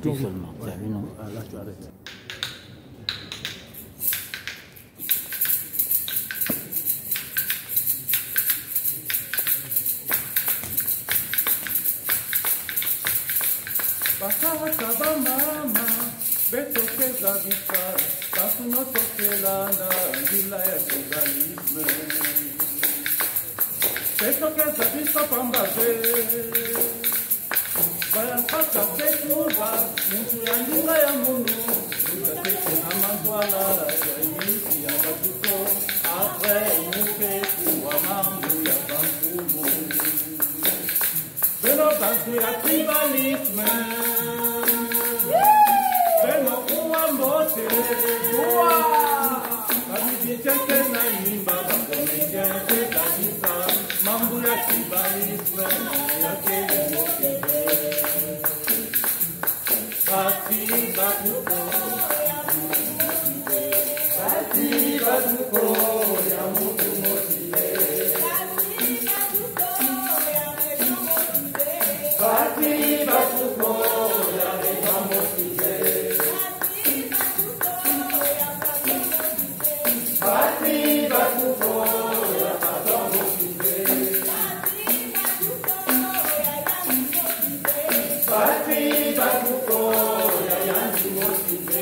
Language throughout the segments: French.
partie seulement. Ouais. Non. Ah, là, tu arrêtes. Bakaka mama betokeza bifara bakunotokelana ndila ya sosialisme betokeza biso pambaze bayapaka betuba muntu ya ndinga ya munu utatete na mangwala ya yisi ya batuko apre mukeku wa mambu ya bambumu beno bantu ya tribalisme beno kuwa mbote kuwa babibitete na nimba bakomengete kabisa mambu ya tribalisme ya kele mbote bati batuko ya mutu motive Bati batuko ya reka motive Bati batuko ya kata motive Bati batuko ya yanti motive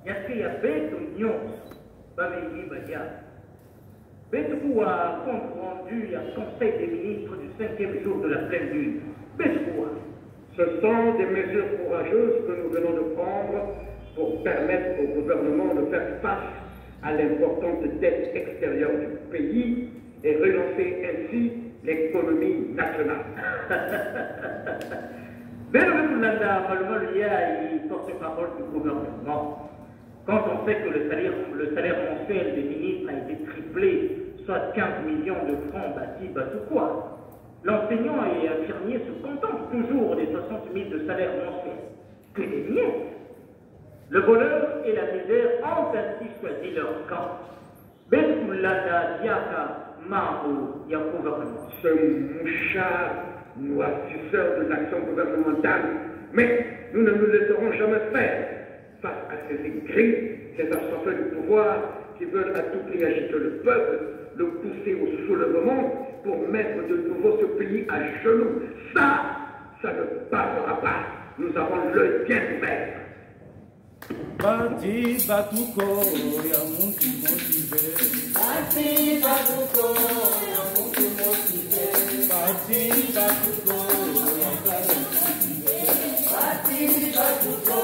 Yaski ya beto nyons, baveyi badia. Beto kuwa compte rendu à Conseil des ministres du 5e jour de la pleine lune. Beto kuwa. Ce sont des mesures courageuses que nous venons de prendre pour permettre au gouvernement de faire face à l'importante dette extérieure du pays et relancer ainsi l'économie nationale. Benoukoulanda, Malmalia, il porte-parole du gouvernement. Quand on sait que le salaire mensuel des ministres a été triplé, soit 15 millions de francs bâtis, tout quoi. L'enseignant et infirmier se contentent toujours des 60 000 de salaire mensuel. Que des miettes. Le bonheur et la misère ont ainsi choisi leur camp. Benoukoulanda, Diaka, Mao, il y a un gouvernement. Ce mouchard noircisseur de l'action gouvernementale, mais nous ne nous laisserons jamais faire face à ces écrits, ces assoiffés du pouvoir qui veulent à tout prix agiter le peuple, le pousser au soulèvement pour mettre de nouveau ce pays à genoux. Ça ne passera pas. Nous avons l'œil bien ouvert. Bati batuko ya muntu motive Bati batuko ya muntu motive Bati batuko ya muntu motive Bati batuko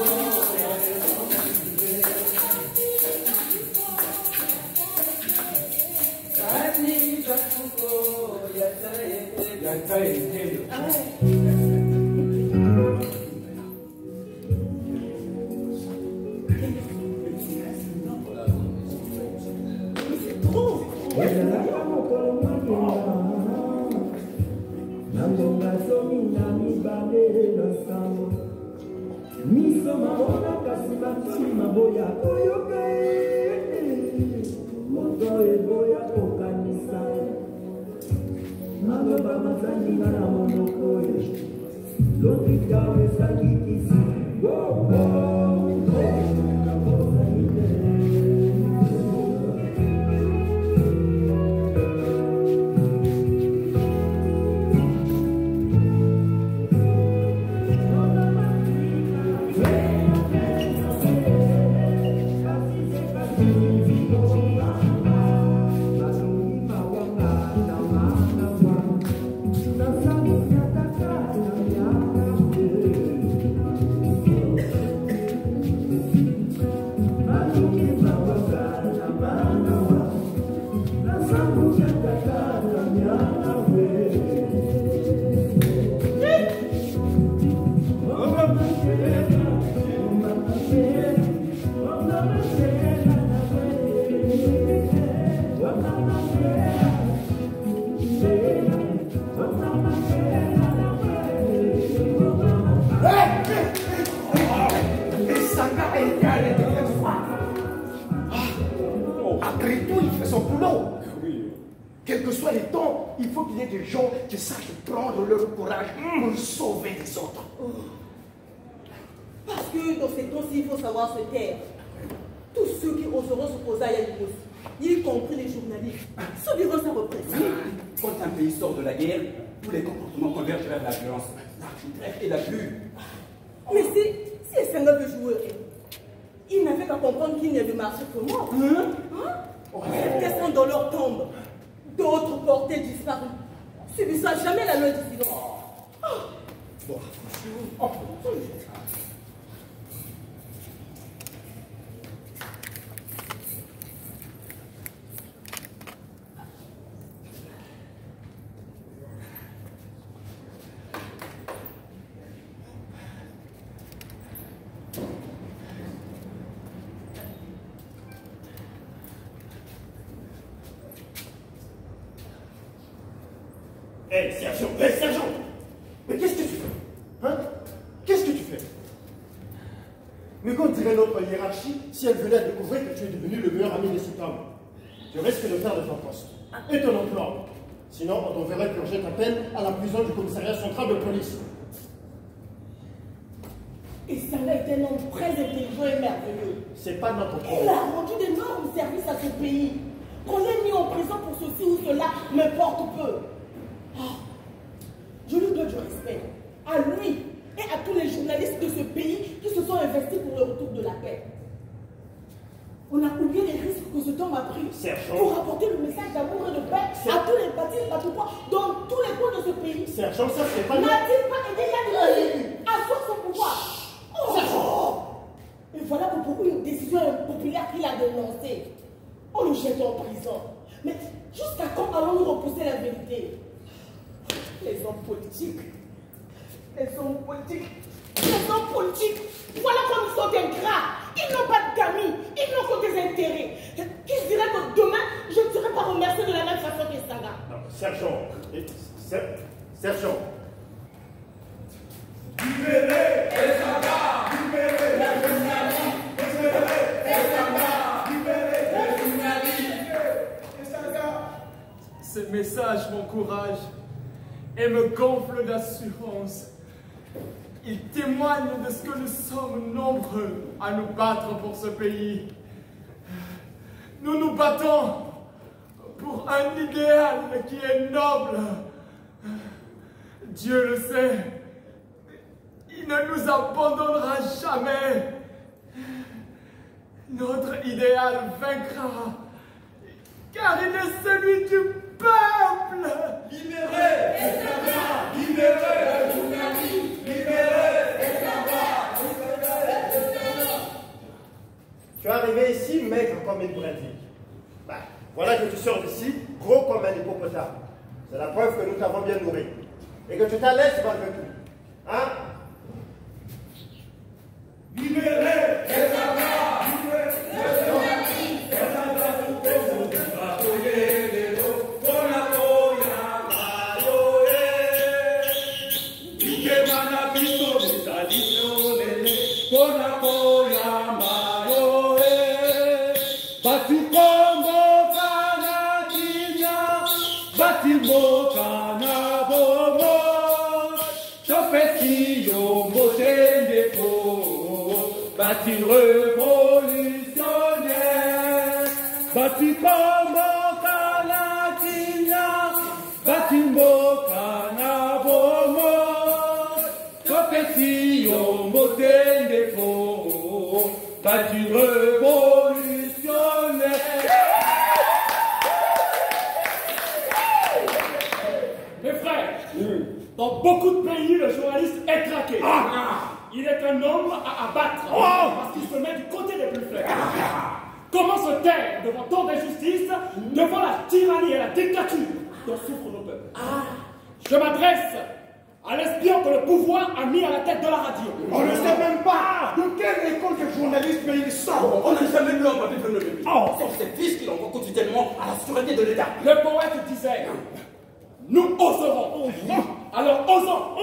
ya muntu motive Bati batuko ya taete Miso maona kasi batoni maboya koyoka moto eboya kokanisa maloba mazangi na monoko lobika ezali kisi que soit les temps, il faut qu'il y ait des gens qui sachent prendre leur courage pour sauver les autres. Parce que dans ces temps-ci, il faut savoir se taire. Tous ceux qui oseront s'opposer à Yanis, y compris les journalistes, subiront sa répression. Quand un pays sort de la guerre, tous les comportements convergent vers la violence. L'architrève est la plus. Mais si Senghor veut jouer, il n'avait qu'à comprendre qu'il n'y a de marché que moi. Certains sont dans leur tombe, d'autres portés disparus, subissant jamais la loi du silence. Hé, sergent! Hé, sergent! Mais qu'est-ce que tu fais? Hein? Qu'est-ce que tu fais? Mais qu'en dirait notre hiérarchie si elle venait à découvrir que tu es devenu le meilleur ami de cet homme? Tu risques de perdre ton poste et ton emploi. Sinon, on t'enverrait purger ta peine à la prison du commissariat central de police. Et Senghor est un homme très intelligent et merveilleux. C'est pas notre Il problème. a rendu d'énormes services à ce pays. Qu'on l'ait mis en prison pour ceci ou cela m'importe peu. Je lui dois du respect, à lui et à tous les journalistes de ce pays qui se sont investis pour le retour de la paix. On a oublié les risques que cet homme a pris pour apporter le message d'amour et de paix à tous les bâtis et batoupois dans tous les coins de ce pays. Sergent, ça c'est pas... N'a-t-il pas aidé Yanis à asseoir son pouvoir? Et voilà que pour une décision impopulaire qu'il a dénoncée, on le jette en prison. Mais jusqu'à quand allons-nous repousser la vérité? Les hommes politiques, voilà comme ils sont ingrats. Ils n'ont pas d'amis, ils n'ont que des intérêts. Qui se dirait que demain, je ne serai pas remercié de la même façon que Senghor? Non, sergent, sergent. Libérez les Senghor, libérez la journaliste, libérez les Senghor, libérez les journalistes. Ces messages m'encouragent et me gonflent d'assurance. Ils témoignent de ce que nous sommes nombreux à nous battre pour ce pays. Nous nous battons pour un idéal qui est noble. Dieu le sait, il ne nous abandonnera jamais. Notre idéal vaincra, car il est celui du peuple. Libérez les Senghor, libérez les journalistes, libérez les Senghor, libérez les Senghor. Tu es arrivé ici maigre comme une brindille. Voilà que tu sors d'ici gros comme un hippopotame. C'est la preuve que nous t'avons bien nourri. Et que tu t'allaises malgré tout. Hein? Libérez les Senghor, libérez les journalistes, les Senghor, bâti révolutionnaire, bâti comme Canadien, bâti Mokana Bomo, Topeti Omoten Defo, bâti révolutionnaire. Mes frères, dans beaucoup de pays, le journaliste est traqué. Il est un homme à abattre parce qu'il se met du côté des plus faibles. Comment se taire devant tant d'injustice, devant la tyrannie et la dictature dont souffrent nos peuples? Je m'adresse à l'espion que le pouvoir a mis à la tête de la radio. On ne sait même pas de quelle école de journalisme il sort. On n'a jamais vu l'homme à vivre le pays. Sauf ces fils qui l'envoient quotidiennement à la sûreté de l'État. Le poète disait, nous oserons. Alors osons.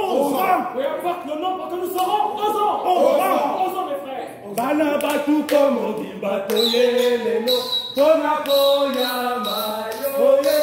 Peu importe le nombre que nous serons, osons mes frères. Bana batu comme dit batoye lelo, tonakoya mayoye.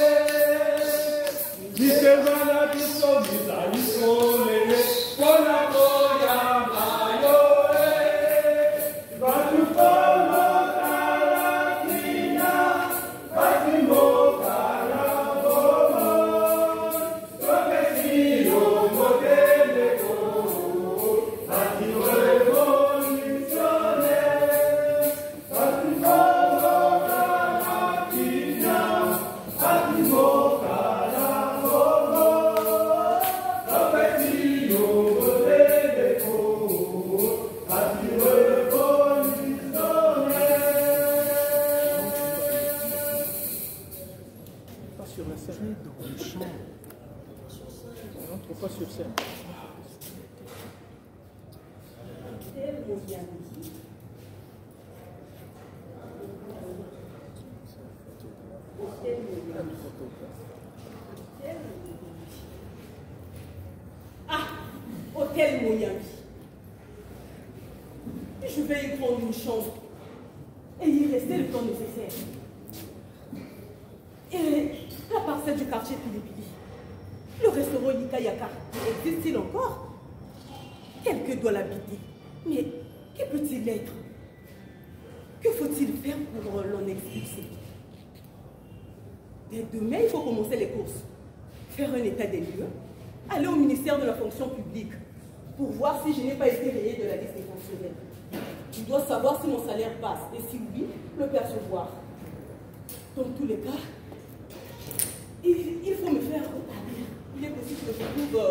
Ah, hôtel Moyambi. Je vais y prendre une chambre et y rester le temps nécessaire. Et la parcelle du quartier Pilipili, le restaurant Yaka existe-t-il encore? Quelqu'un doit l'habiter. Mais que peut-il être? Que faut-il faire pour l'en expulser? Dès demain, il faut commencer les courses, faire un état des lieux, aller au ministère de la fonction publique pour voir si je n'ai pas été rayé de la liste des fonctionnaires. Je dois savoir si mon salaire passe et si oui, le percevoir. Dans tous les cas, il faut me faire rétablir. Il est possible que je trouve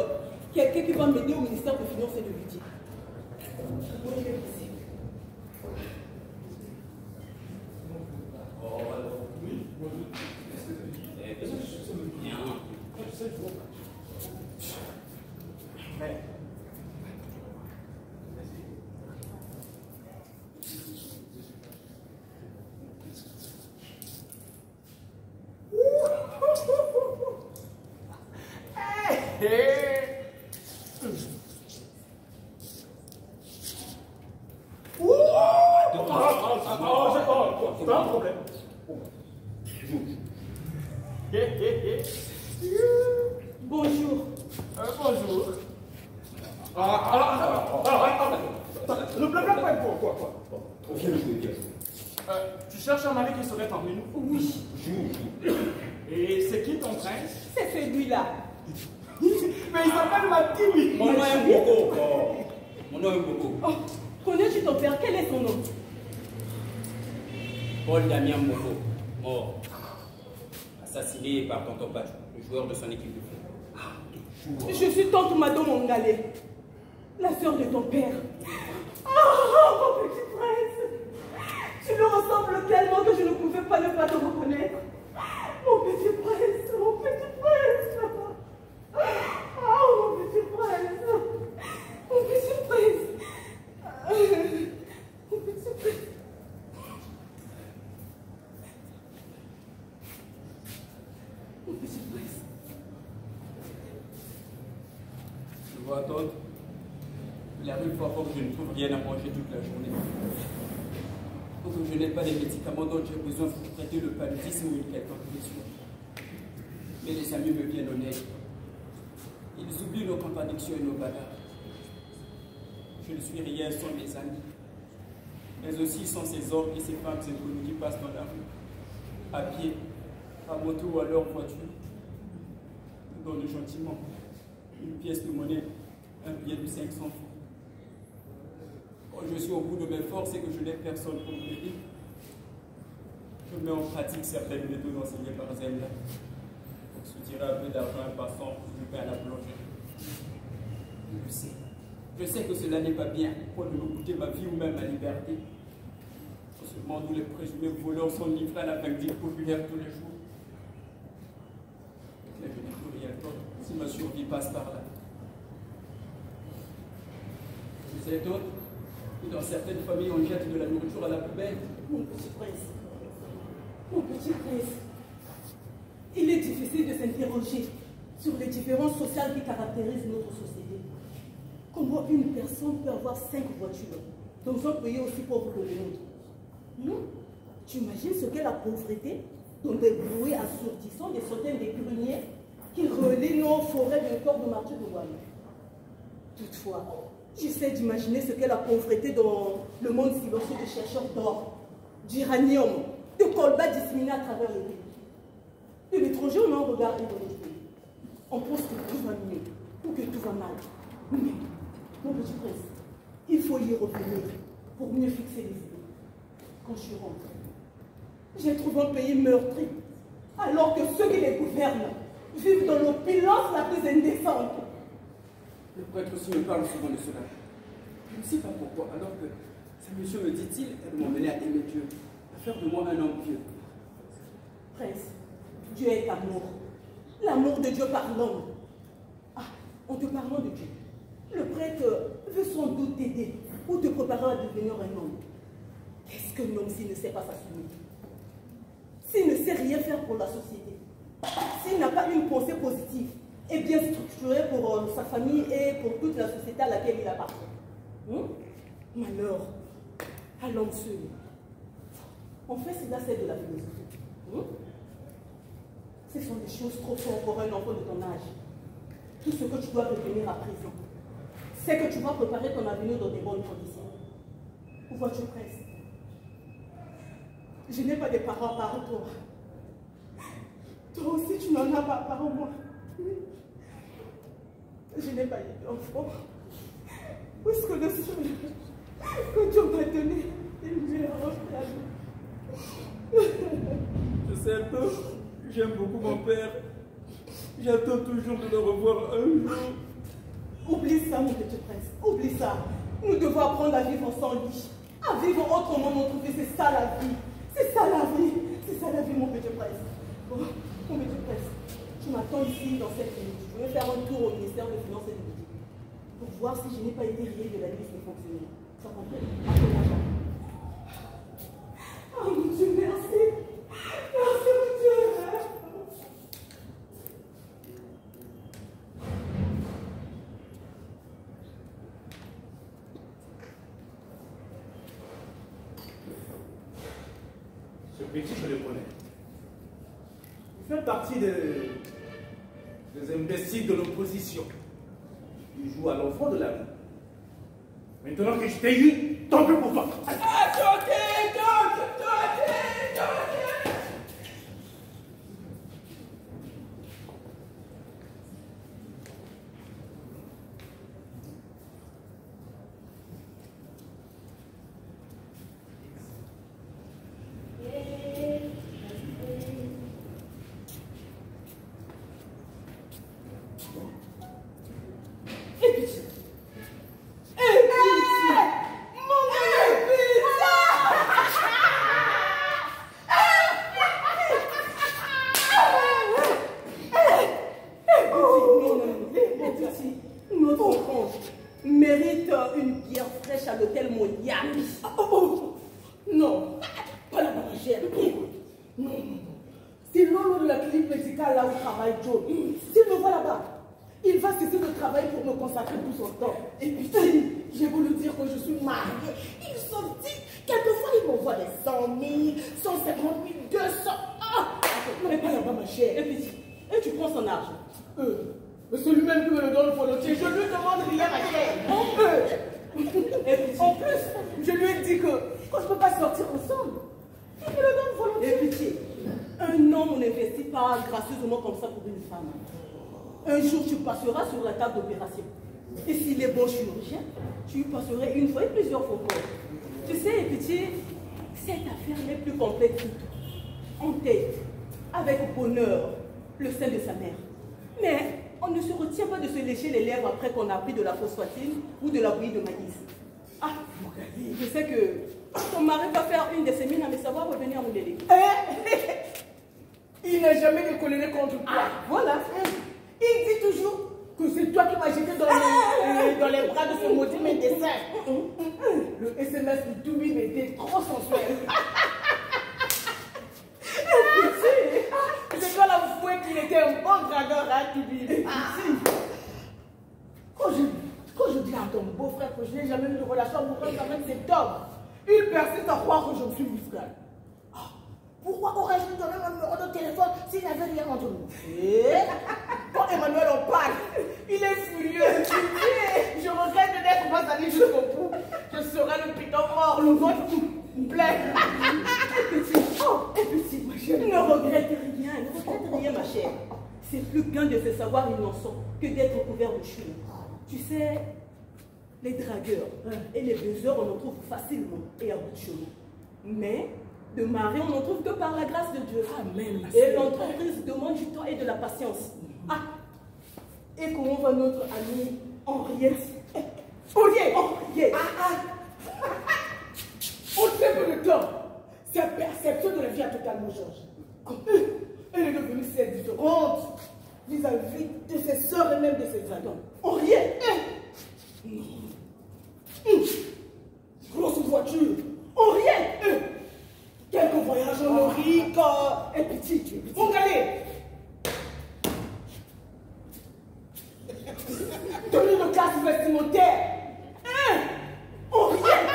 quelqu'un qui va m'aider au ministère des Finances et de Budget. Oui, il est possible. Bonjour. Bonjour. Le blabla, quoi? Viens jouer. Tu cherches un mari qui serait parmi nous? Oui. Et c'est qui ton prince? C'est celui-là. Mais il s'appelle Matimi. Mon nom est Mboko. Mon nom est Mboko. Oh, connais-tu ton père? Quel est son nom? Paul Damien Mboko, mort. Assassiné par tonton Bachou, le joueur de son équipe de foot. Je suis tante Mado Mongale, la sœur de ton père. Oh, mon petit prince! Tu me ressembles tellement que je ne pouvais pas ne pas te reconnaître. Mon petit prince, mon petit prince. Oh, mon petit prince. Mon petit prince. Mon petit prince. Mon petit prince. Je vois attendre. Il arrive parfois que je ne trouve rien à manger toute la journée. Donc je n'ai pas les médicaments dont j'ai besoin pour traiter le paludisme ou une quelconque blessure. Mais les amis me viennent en aide. Ils oublient nos contradictions et nos bagarres. Je ne suis rien sans mes amis, mais aussi sans ces hommes et ces femmes inconnus qui passent dans la rue, à pied, à moto ou à leur voiture. Ils donnent gentiment une pièce de monnaie, un billet de 500 francs. Quand je suis au bout de mes forces et que je n'ai personne pour m'aider, je mets en pratique certaines méthodes enseignées par Zemla. Pour soutirer un peu d'argent en passant du pain à la boulangerie. Je sais que cela n'est pas bien, pour ne me coûter ma vie ou même ma liberté. Dans ce monde où les présumés voleurs sont livrés à la vindicte populaire tous les jours. Mais je n'ai plus rien d'autre si ma survie passe par là. Je sais d'autres, que dans certaines familles on jette de la nourriture à la poubelle. Mon petit prince. Mon petit prince. Il est difficile de s'interroger sur les différences sociales qui caractérisent notre société. Comment une personne peut avoir 5 voitures dans un pays aussi pauvre que le nôtre? Non. Tu imagines ce qu'est la pauvreté dans des bruits assourdissants, des centaines de greniers qu'il relie nos forêts de corps de martyrs de Wallon. Toutefois, j'essaie d'imaginer ce qu'elle a confrété dans le monde silencieux de chercheurs d'or, d'uranium, de colbas disséminés à travers le pays. De l'étranger, on a un regard égoïste. On pense que tout va mieux ou que tout va mal. Mais, mon petit prince, il faut y revenir pour mieux fixer les idées. Quand je suis rentrée, j'ai trouvé un pays meurtri, alors que ceux qui les gouvernent vivent dans l'opulence la plus indécente. Le prêtre aussi me parle souvent de cela. Je ne sais pas pourquoi, alors que ce monsieur me dit-il, elle m'emmenait à aimer Dieu, à faire de moi un homme pieux. Prince, Dieu est amour. L'amour de Dieu par l'homme. Ah, en te parlant de Dieu, le prêtre veut sans doute t'aider ou te préparer à devenir un homme. Qu'est-ce qu'un homme s'il ne sait pas s'assumer? S'il ne sait rien faire pour la société, s'il n'a pas une pensée positive et bien structurée pour sa famille et pour toute la société à laquelle il appartient. Malheur à l'homme seul. En fait, c'est là celle de la philosophie. Ce sont des choses trop fortes pour un enfant de ton âge. Tout ce que tu dois retenir à présent, c'est que tu vas préparer ton avenir dans des bonnes conditions. Où vois-tu, prince? Je n'ai pas de parents par toi. Toi aussi, tu n'en as pas par moi. Je n'ai pas eu d'enfant. Puisque le seul que Dieu m'a donné, il m'est rendu. Je sais un peu, j'aime beaucoup mon père. J'attends toujours de le revoir un jour. Oublie ça, mon petit prince. Oublie ça. Nous devons apprendre à vivre sans lui. À vivre autrement, mon trouvé. C'est ça la vie. C'est ça la vie. C'est ça la vie, mon petit prince. Oh, mon petit prince, tu m'attends ici dans cette minute. Je vais faire un tour au ministère des Finances et de l'Éducation pour voir si je n'ai pas été rayé de la liste des fonctionnaires. Ça comprend? Oh mon Dieu, merci. Merci, mon Dieu. Ce petit, je le connais. Il fait partie des imbéciles de l'opposition. Il joue à l'enfant de la vie. Maintenant que je t'ai eu, tant pis pour toi. Un jour, tu passeras sur la table d'opération. Et s'il est bon chirurgien, tu y passerais une fois et plusieurs fois encore. Tu sais, petit, cette affaire n'est plus complète que tout. En tête, avec bonheur, le sein de sa mère. Mais on ne se retient pas de se lécher les lèvres après qu'on a pris de la phosphatine ou de la bouillie de maïs. Ah, Mogali, je sais que ton mari va faire une de ses mines à me savoir revenir à mon délai. Il n'a jamais décoléré contre toi. Ah, voilà. Il dit toujours que c'est toi qui m'as jeté dans les bras de ce maudit médecin. Le SMS de Toubi était trop sensuel. C'est toi l'avoué qu'il était un bon dragueur à Toubi. Quand je dis à ton beau-frère que je n'ai jamais eu de relation amoureuse avec cet homme, il persiste à croire que je suis muscale. Pourquoi aurais-je donné mon numéro de téléphone s'il n'y avait rien entre nous? Emmanuel en parle. Il est furieux. Je regrette de n'être pas allé jusqu'au bout. Je serai le piton mort, le ventre plein. Petit, ma chère. Ne regrette rien, ma chère. C'est plus qu'un de ces savoirs innocents que d'être couvert de chute. Tu sais, les dragueurs et les baiseurs, on en trouve facilement et à bout de chemin. Mais de mari, on n'en trouve que par la grâce de Dieu. Amen. Et l'entreprise demande du temps et de la patience. Ah, et comment va notre amie Henriette? Henriette. On ne fait peu de temps. Sa perception de la vie a totalement changé. Elle est devenue si différente vis-à-vis de ses sœurs et même de ses amis. Henriette. Grosse voiture. Henriette. Quelques voyages en Amérique. Et petit. On galère. Tenue de classe vestimentaire. Henriette.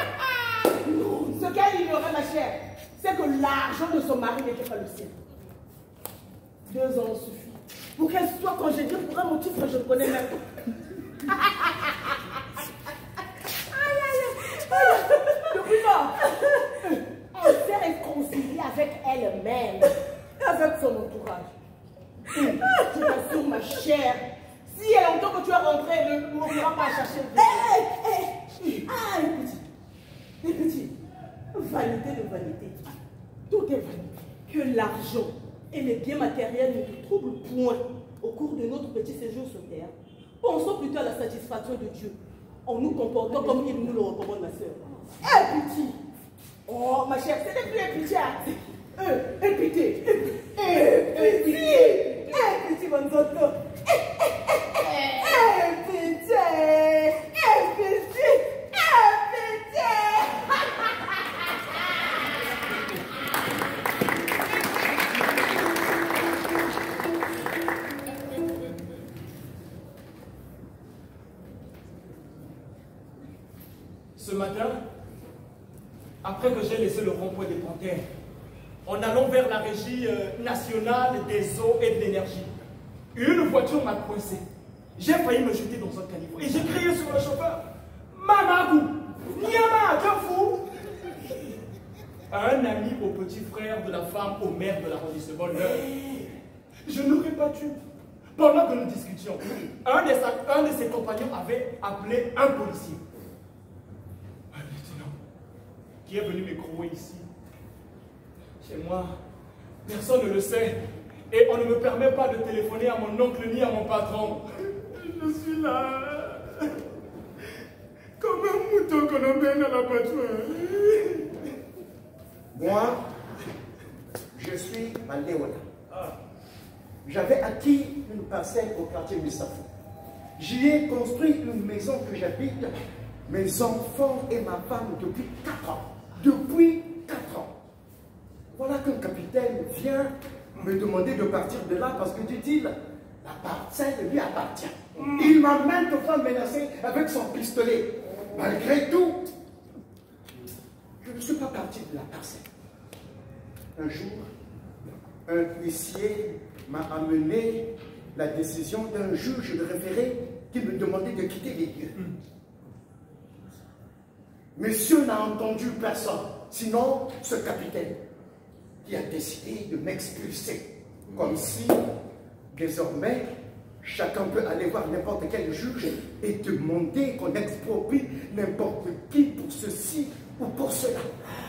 Ce qu'elle ignorait, ma chère, c'est que l'argent de son mari n'était pas le sien. 2 ans suffit pour qu'elle soit congédiée pour un motif que je ne connais même pas. Depuis lors, elle s'est réconciliée avec elle-même et avec son entourage. Je t'assure, ma chère, si elle entend que tu es rentrée, elle ne mourra pas à chercher le petit. Vanité de vanité. Tout est vanité. Que l'argent et les biens matériels ne te troublent point au cours de notre petit séjour sur terre. Pensons plutôt à la satisfaction de Dieu en nous comportant comme il nous le recommande, ma soeur. Petit. Oh, ma chère, ce n'est plus un pitié. Pitié. Petit, mon zoto. Ce matin, après que j'ai laissé le rond-point des Panthères, en allant vers la Régie nationale des eaux et de l'énergie, une voiture m'a coincé. J'ai failli me jeter dans un caniveau et j'ai crié sur le chauffeur. Mamagou, Niama, t'es fou? Un ami au petit frère de la femme au maire de l'arrondissement. Je n'aurais pas dû. Pendant que nous discutions, un de ses compagnons avait appelé un policier. Un lieutenant qui est venu m'écrouer ici. Chez moi, personne ne le sait. Et on ne me permet pas de téléphoner à mon oncle ni à mon patron. Je suis là, comme un mouton qu'on emmène à l'abattoir. Moi, je suis à Léona. J'avais acquis une parcelle au quartier Mustapha. J'y ai construit une maison que j'habite, mes enfants et ma femme depuis 4 ans. Depuis 4 ans. Voilà qu'un capitaine vient me demander de partir de là parce que, dit-il, la parcelle lui appartient. Il m'a maintes fois menacé avec son pistolet. Malgré tout, je ne suis pas parti de la parcelle. Un jour, un huissier m'a amené la décision d'un juge de référé qui me demandait de quitter les lieux. Monsieur n'a entendu personne, sinon ce capitaine qui a décidé de m'expulser. Comme si, désormais, chacun peut aller voir n'importe quel juge et demander qu'on exproprie n'importe qui pour ceci ou pour cela.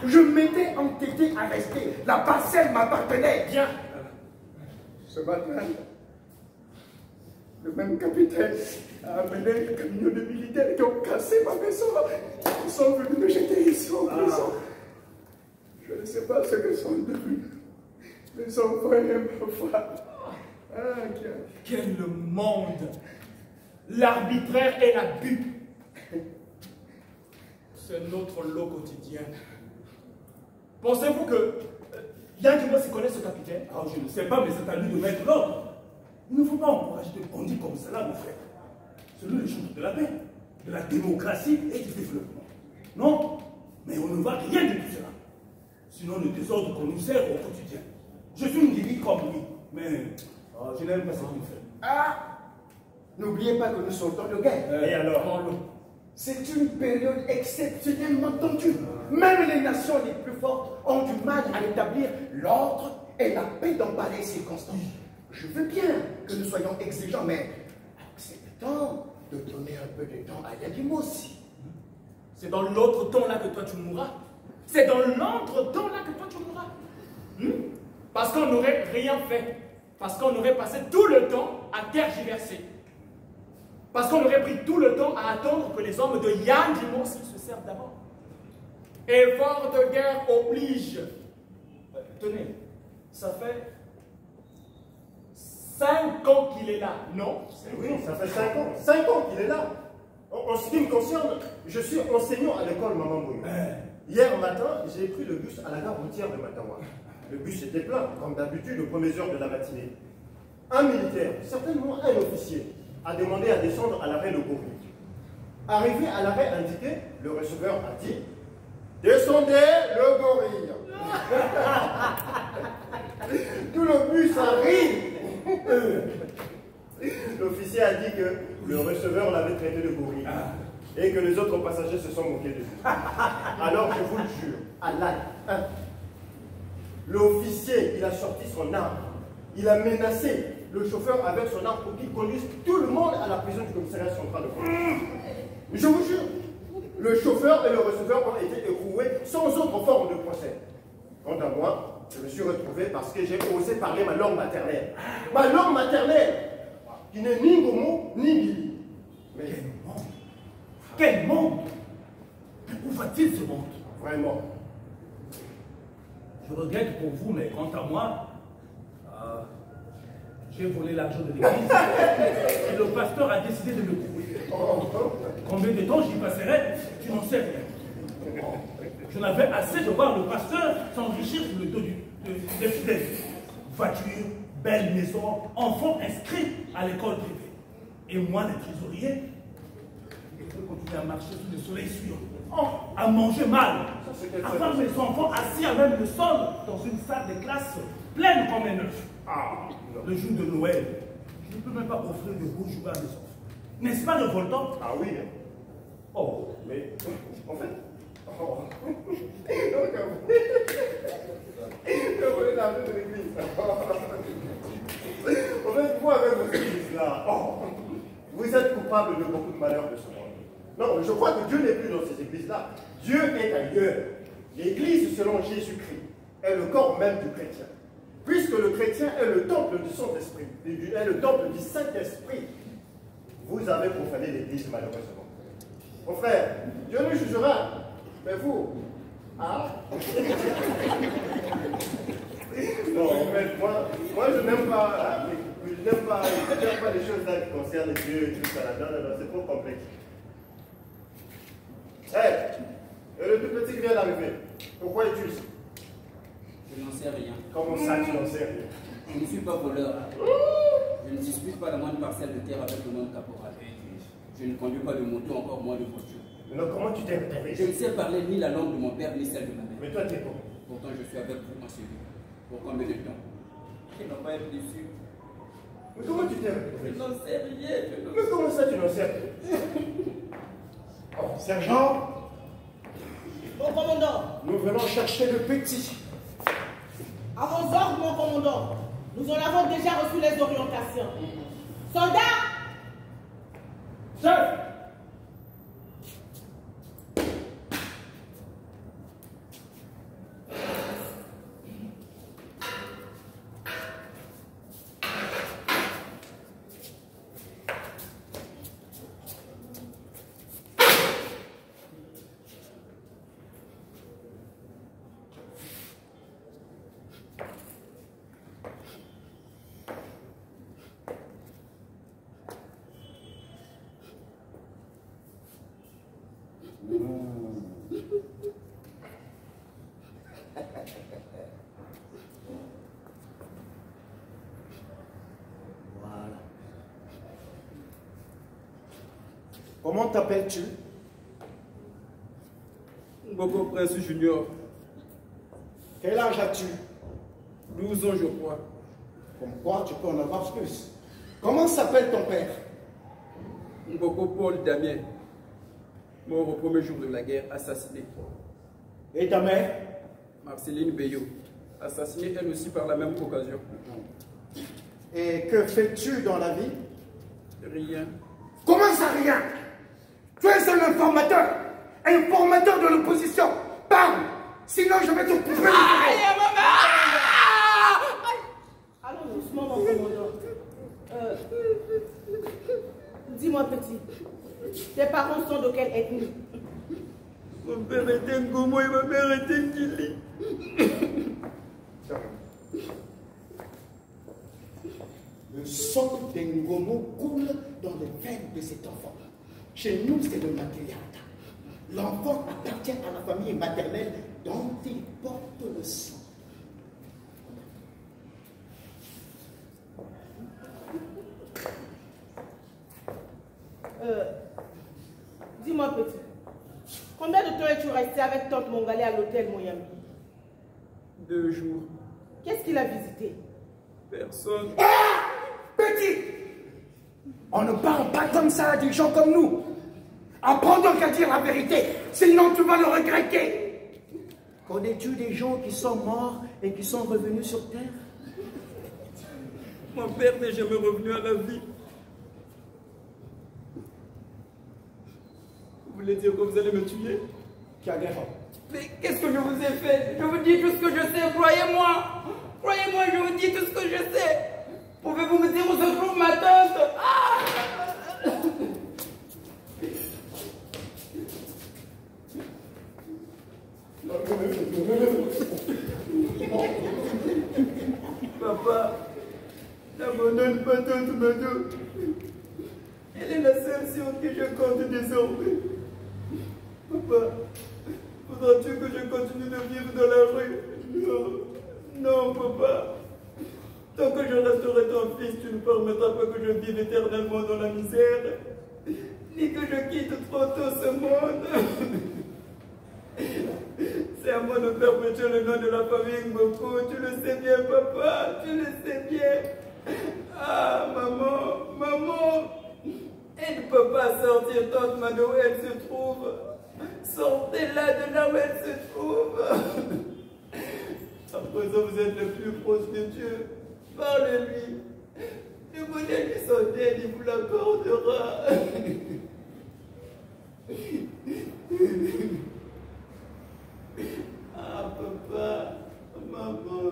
Je m'étais entêté à rester. La parcelle m'appartenait. Bien. Ce matin, le même capitaine a amené un camion de militaires qui ont cassé ma maison. Ils sont venus me jeter ici en prison. Je ne sais pas ce que sont devenus mes enfants et ma femme. Quel monde! L'arbitraire et l'abus. C'est notre lot quotidien. Pensez-vous que Yann du moins se connaît ce capitaine? Je ne sais pas, mais c'est à lui de mettre l'ordre. Il ne faut pas encourager des bandits comme cela, mon frère. C'est lui le chantre de la paix, de la démocratie et du développement. Non, mais on ne voit rien de tout cela. Sinon, le désordre qu'on nous sert au quotidien. Je suis une guérie comme lui, mais je n'aime pas ce qu'il fait. N'oubliez pas que nous sommes dans le guerre. Et alors? C'est une période exceptionnellement tendue. Même les nations les plus fortes ont du mal à établir l'ordre et la paix dans pareilles circonstances. Je veux bien que nous soyons exigeants, mais c'est le temps de donner un peu de temps à Yadimo aussi. C'est dans l'autre temps-là que toi tu mourras. C'est dans l'autre temps-là que toi tu mourras. Parce qu'on n'aurait rien fait. Parce qu'on aurait passé tout le temps à tergiverser. Parce qu'on aurait pris tout le temps à attendre que les hommes de Yandimo se servent d'abord. Effort de guerre oblige. Tenez, ça fait 5 ans qu'il est là, non? Oui, ça fait 5 ans. 5 ans qu'il est là. En ce qui me concerne, je suis enseignant à l'école Maman Mouille. Hier matin, j'ai pris le bus à la gare routière de Matawa. Le bus était plein, comme d'habitude, aux premières heures de la matinée. Un militaire, certainement un officier, a demandé à descendre à l'arrêt Le Gorille. Arrivé à l'arrêt indiqué, le receveur a dit « Descendez Le Gorille !» Tout le bus a ri. L'officier a dit que le receveur l'avait traité de gorille et que les autres passagers se sont moqués de lui. Alors je vous le jure, Allah, l'officier, il a sorti son arme. Il a menacé le chauffeur avec son arme pour qu'il conduise tout le monde à la prison du commissariat central de France. Je vous jure, le chauffeur et le receveur ont été écroués sans autre forme de procès. Quant à moi, je me suis retrouvé parce que j'ai osé parler ma langue maternelle. Ma langue maternelle, qui n'est ni Gomo, ni Gili. Mais quel monde? Où va-t-il ce monde? Vraiment. Je regrette pour vous, mais quant à moi, j'ai volé l'argent de l'église et le pasteur a décidé de me couper. Combien de temps j'y passerai? Tu n'en sais rien. Je n'avais assez de voir le pasteur s'enrichir sur le dos des fidèles. Voiture, belle maison, enfants inscrits à l'école privée. Et moi, les trésoriers, il faut continuer à marcher sous le soleil suant, à manger mal, à voir mes enfants assis à même le sol dans une salle de classe pleine comme un œuf. Le jour de Noël, je ne peux même pas offrir de beaux jouets à mes enfants. N'est-ce pas révoltant? Ah oui. Oh, mais en fait... Oh. Je voulais l'argent de l'église. En fait, vous avec vos églises-là, vous êtes coupable de beaucoup de malheurs de ce monde. Non, je crois que Dieu n'est plus dans ces églises-là. Dieu est ailleurs. L'église, selon Jésus-Christ, est le corps même du chrétien. Puisque le chrétien est le temple du Saint-Esprit, est le temple du Saint-Esprit, vous avez profané l'église malheureusement. Mon frère, Dieu nous jugera, mais vous, non, en fait, moi je n'aime pas, je n'aime pas les choses là qui concernent Dieu et tout ça. Non, c'est trop complexe. Le tout petit qui vient d'arriver, pourquoi es-tu ici? Je n'en sais rien. Comment ça, tu n'en sais rien? Je ne suis pas voleur. Je ne dispute pas la moindre parcelle de terre avec le monde caporal. Je ne conduis pas de moto, encore moins de voiture. Mais non, comment tu t'es retrouvé? Je ne sais parler ni la langue de mon père, ni celle de ma mère. Mais toi, t'es quoi? Pourtant, je suis avec vous, monsieur. Pour combien de temps? Je n'ai pas être déçu. Mais comment tu t'es retrouvé? Je n'en sais rien. Mais comment ça, tu n'en sais rien? Oh, sergent. Mon commandant. Nous venons chercher le petit. À vos ordres, mon commandant. Nous en avons déjà reçu les orientations. Soldats! Chef! Voilà. Comment t'appelles-tu? Bobo Prince Junior. Quel âge as-tu? 12 ans, je crois. Comme quoi, tu peux en avoir plus. Comment s'appelle ton père? Mboko Paul Damien, mort au premier jour de la guerre, assassiné. Et ta mère? Marceline Beyo, assassinée elle aussi par la même occasion. Et que fais-tu dans la vie? Rien. Comment ça, rien? Tu es un informateur de l'opposition. Parle, sinon je vais te couper le Aïe, maman! Allons doucement, mon commandant. Dis-moi, petit, tes parents sont de quelle ethnie? Mon père était Ngomo et ma mère était Ngili. Le sang d'Ngomo coule dans les veines de cet enfant. Chez nous, c'est le matriarcat. L'enfant appartient à la famille maternelle dont il porte le sang. Dis-moi, petit, combien de temps es-tu resté avec tante Mongalé à l'hôtel Moyambi? 2 jours. Qu'est-ce qu'il a visité? Personne. Ah! Petit! On ne parle pas comme ça à des gens comme nous. Apprends donc à dire la vérité, sinon tu vas le regretter. Connais-tu des gens qui sont morts et qui sont revenus sur terre? Mon père n'est jamais revenu à la vie. Vous voulez dire que vous allez me tuer? Mais qu'est-ce que je vous ai fait? Je vous dis tout ce que je sais, croyez-moi. Croyez-moi, je vous dis tout ce que je sais. Pouvez-vous me dire où se trouve ma tante? Papa, n'abandonne pas tante Mado. Elle est la seule sur qui je compte désormais. Papa, voudras-tu que je continue de vivre dans la rue? Non, non, papa. Tant que je resterai ton fils, tu ne permettras pas que je vive éternellement dans la misère, ni que je quitte trop tôt ce monde. C'est à moi de perpétuer le nom de la famille Ngoko. Tu le sais bien, papa, tu le sais bien. Ah, maman, maman, elle ne peut pas sortir tante Mado où elle se trouve. Sortez-la de là où elle se trouve. À présent, vous êtes le plus proche de Dieu. Parlez-lui. Demandez-lui son aide, il vous l'accordera. Ah, papa, maman.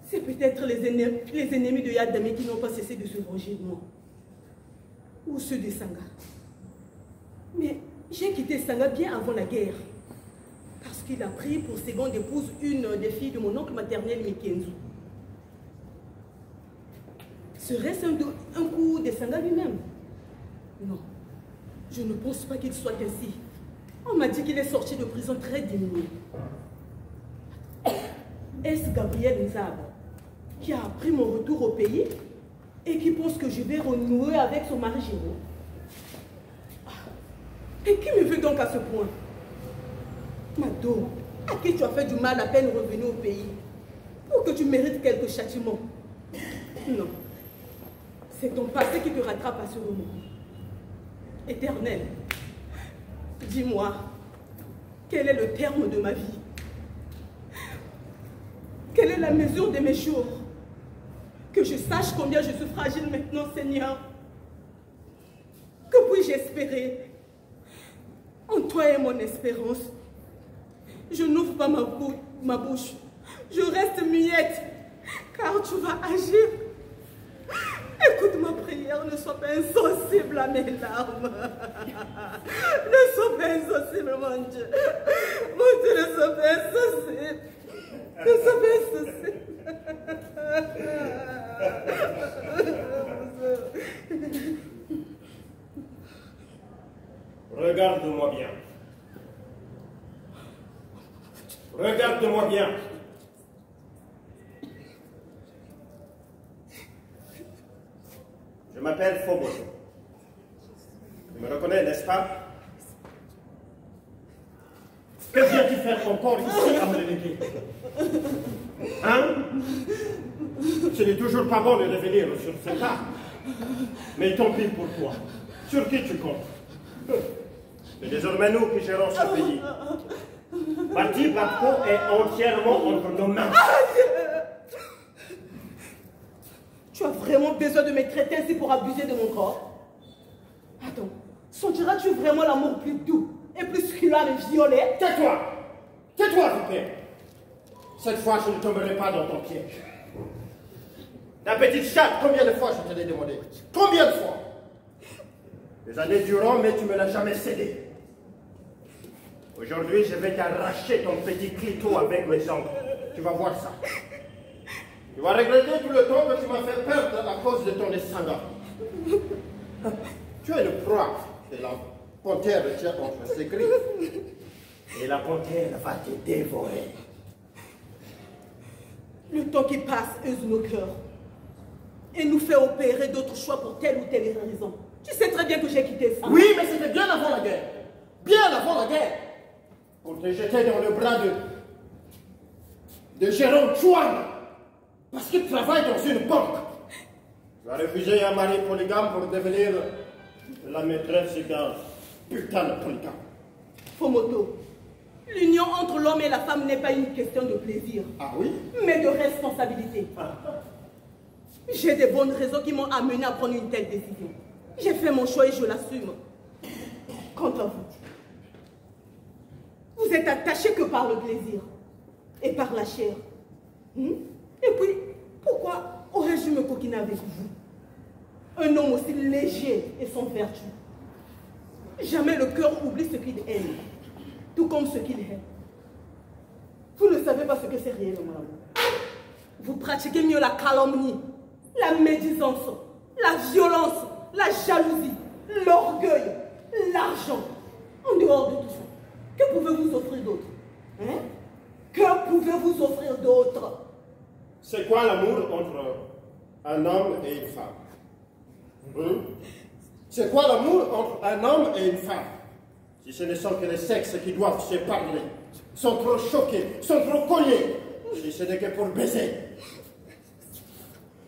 C'est peut-être les ennemis de Yadame qui n'ont pas cessé de se venger de moi. Ou ceux de Sanga. Mais j'ai quitté Sanga bien avant la guerre. Parce qu'il a pris pour seconde épouse une des filles de mon oncle maternel Mikenzu. Serait-ce un coup de Sanga lui-même? Non. Je ne pense pas qu'il soit ainsi. On m'a dit qu'il est sorti de prison très diminué. Est-ce Gabriel Nzab qui a appris mon retour au pays et qui pense que je vais renouer avec son mari Géraud? Et qui me veut donc à ce point? Mado, à qui tu as fait du mal à peine revenu au pays pour que tu mérites quelques châtiments? Non. C'est ton passé qui te rattrape à ce moment. Éternel, dis-moi, quel est le terme de ma vie? Quelle est la mesure de mes jours? Que je sache combien je suis fragile maintenant, Seigneur. Que puis-je espérer? En toi est mon espérance. Je n'ouvre pas ma bouche. Je reste muette, car tu vas agir. Écoute ma prière, ne sois pas insensible à mes larmes. Ne sois pas insensible, mon Dieu. Mon Dieu, ne sois pas insensible. Regarde-moi bien. Regarde-moi bien. Je m'appelle Phobos. Tu me reconnais, n'est-ce pas? Que viens-tu faire encore ici à me réveiller? Hein? Ce n'est toujours pas bon de revenir sur ce cas. Mais tant pis pour toi. Sur qui tu comptes? C'est désormais nous qui gérons ce pays. Parti Babco est entièrement entre nos mains. Tu as vraiment besoin de me traiter ainsi pour abuser de mon corps? Attends, sentiras-tu vraiment l'amour plus doux et plus succulent et violet? Tais-toi! Tais-toi, Vipère! Cette fois, je ne tomberai pas dans ton piège. Ta petite chatte, combien de fois je te l'ai demandé? Combien de fois? Des années durant, mais tu ne me l'as jamais cédé. Aujourd'hui, je vais t'arracher ton petit clito avec mes ongles. Tu vas voir ça. Tu vas regretter tout le temps que tu m'as fait perdre à cause de ton escandale. Tu es le proie de la panthère tient entre ses griffes. Et la panthère va te dévorer. Le temps qui passe use nos cœurs et nous fait opérer d'autres choix pour telle ou telle raison. Tu sais très bien que j'ai quitté ça. Oui, mais c'était bien avant la guerre. Bien avant la guerre. Pour te jeter dans le bras de Jérôme Chouane. Parce qu'il travaille dans une banque. Tu as refusé un mari polygame pour devenir la maîtresse d'un putain de polygame. Fomoto, l'union entre l'homme et la femme n'est pas une question de plaisir. Ah oui? Mais de responsabilité. J'ai des bonnes raisons qui m'ont amené à prendre une telle décision. J'ai fait mon choix et je l'assume. Quant à vous, vous êtes attachés que par le plaisir et par la chair. Et puis, pourquoi aurais-je me coquiner avec vous? Un homme aussi léger et sans vertu. Jamais le cœur oublie ce qu'il aime, tout comme ce qu'il hait. Vous ne savez pas ce que c'est réellement l'amour. Vous pratiquez mieux la calomnie, la médisance, la violence, la jalousie, l'orgueil, l'argent. En dehors de tout ça, que pouvez-vous offrir d'autre? Hein? Que pouvez-vous offrir d'autre? C'est quoi l'amour entre un homme et une femme? C'est quoi l'amour entre un homme et une femme? Si ce ne sont que les sexes qui doivent se parler, sont trop choqués, sont trop collés, si ce n'est que pour baiser.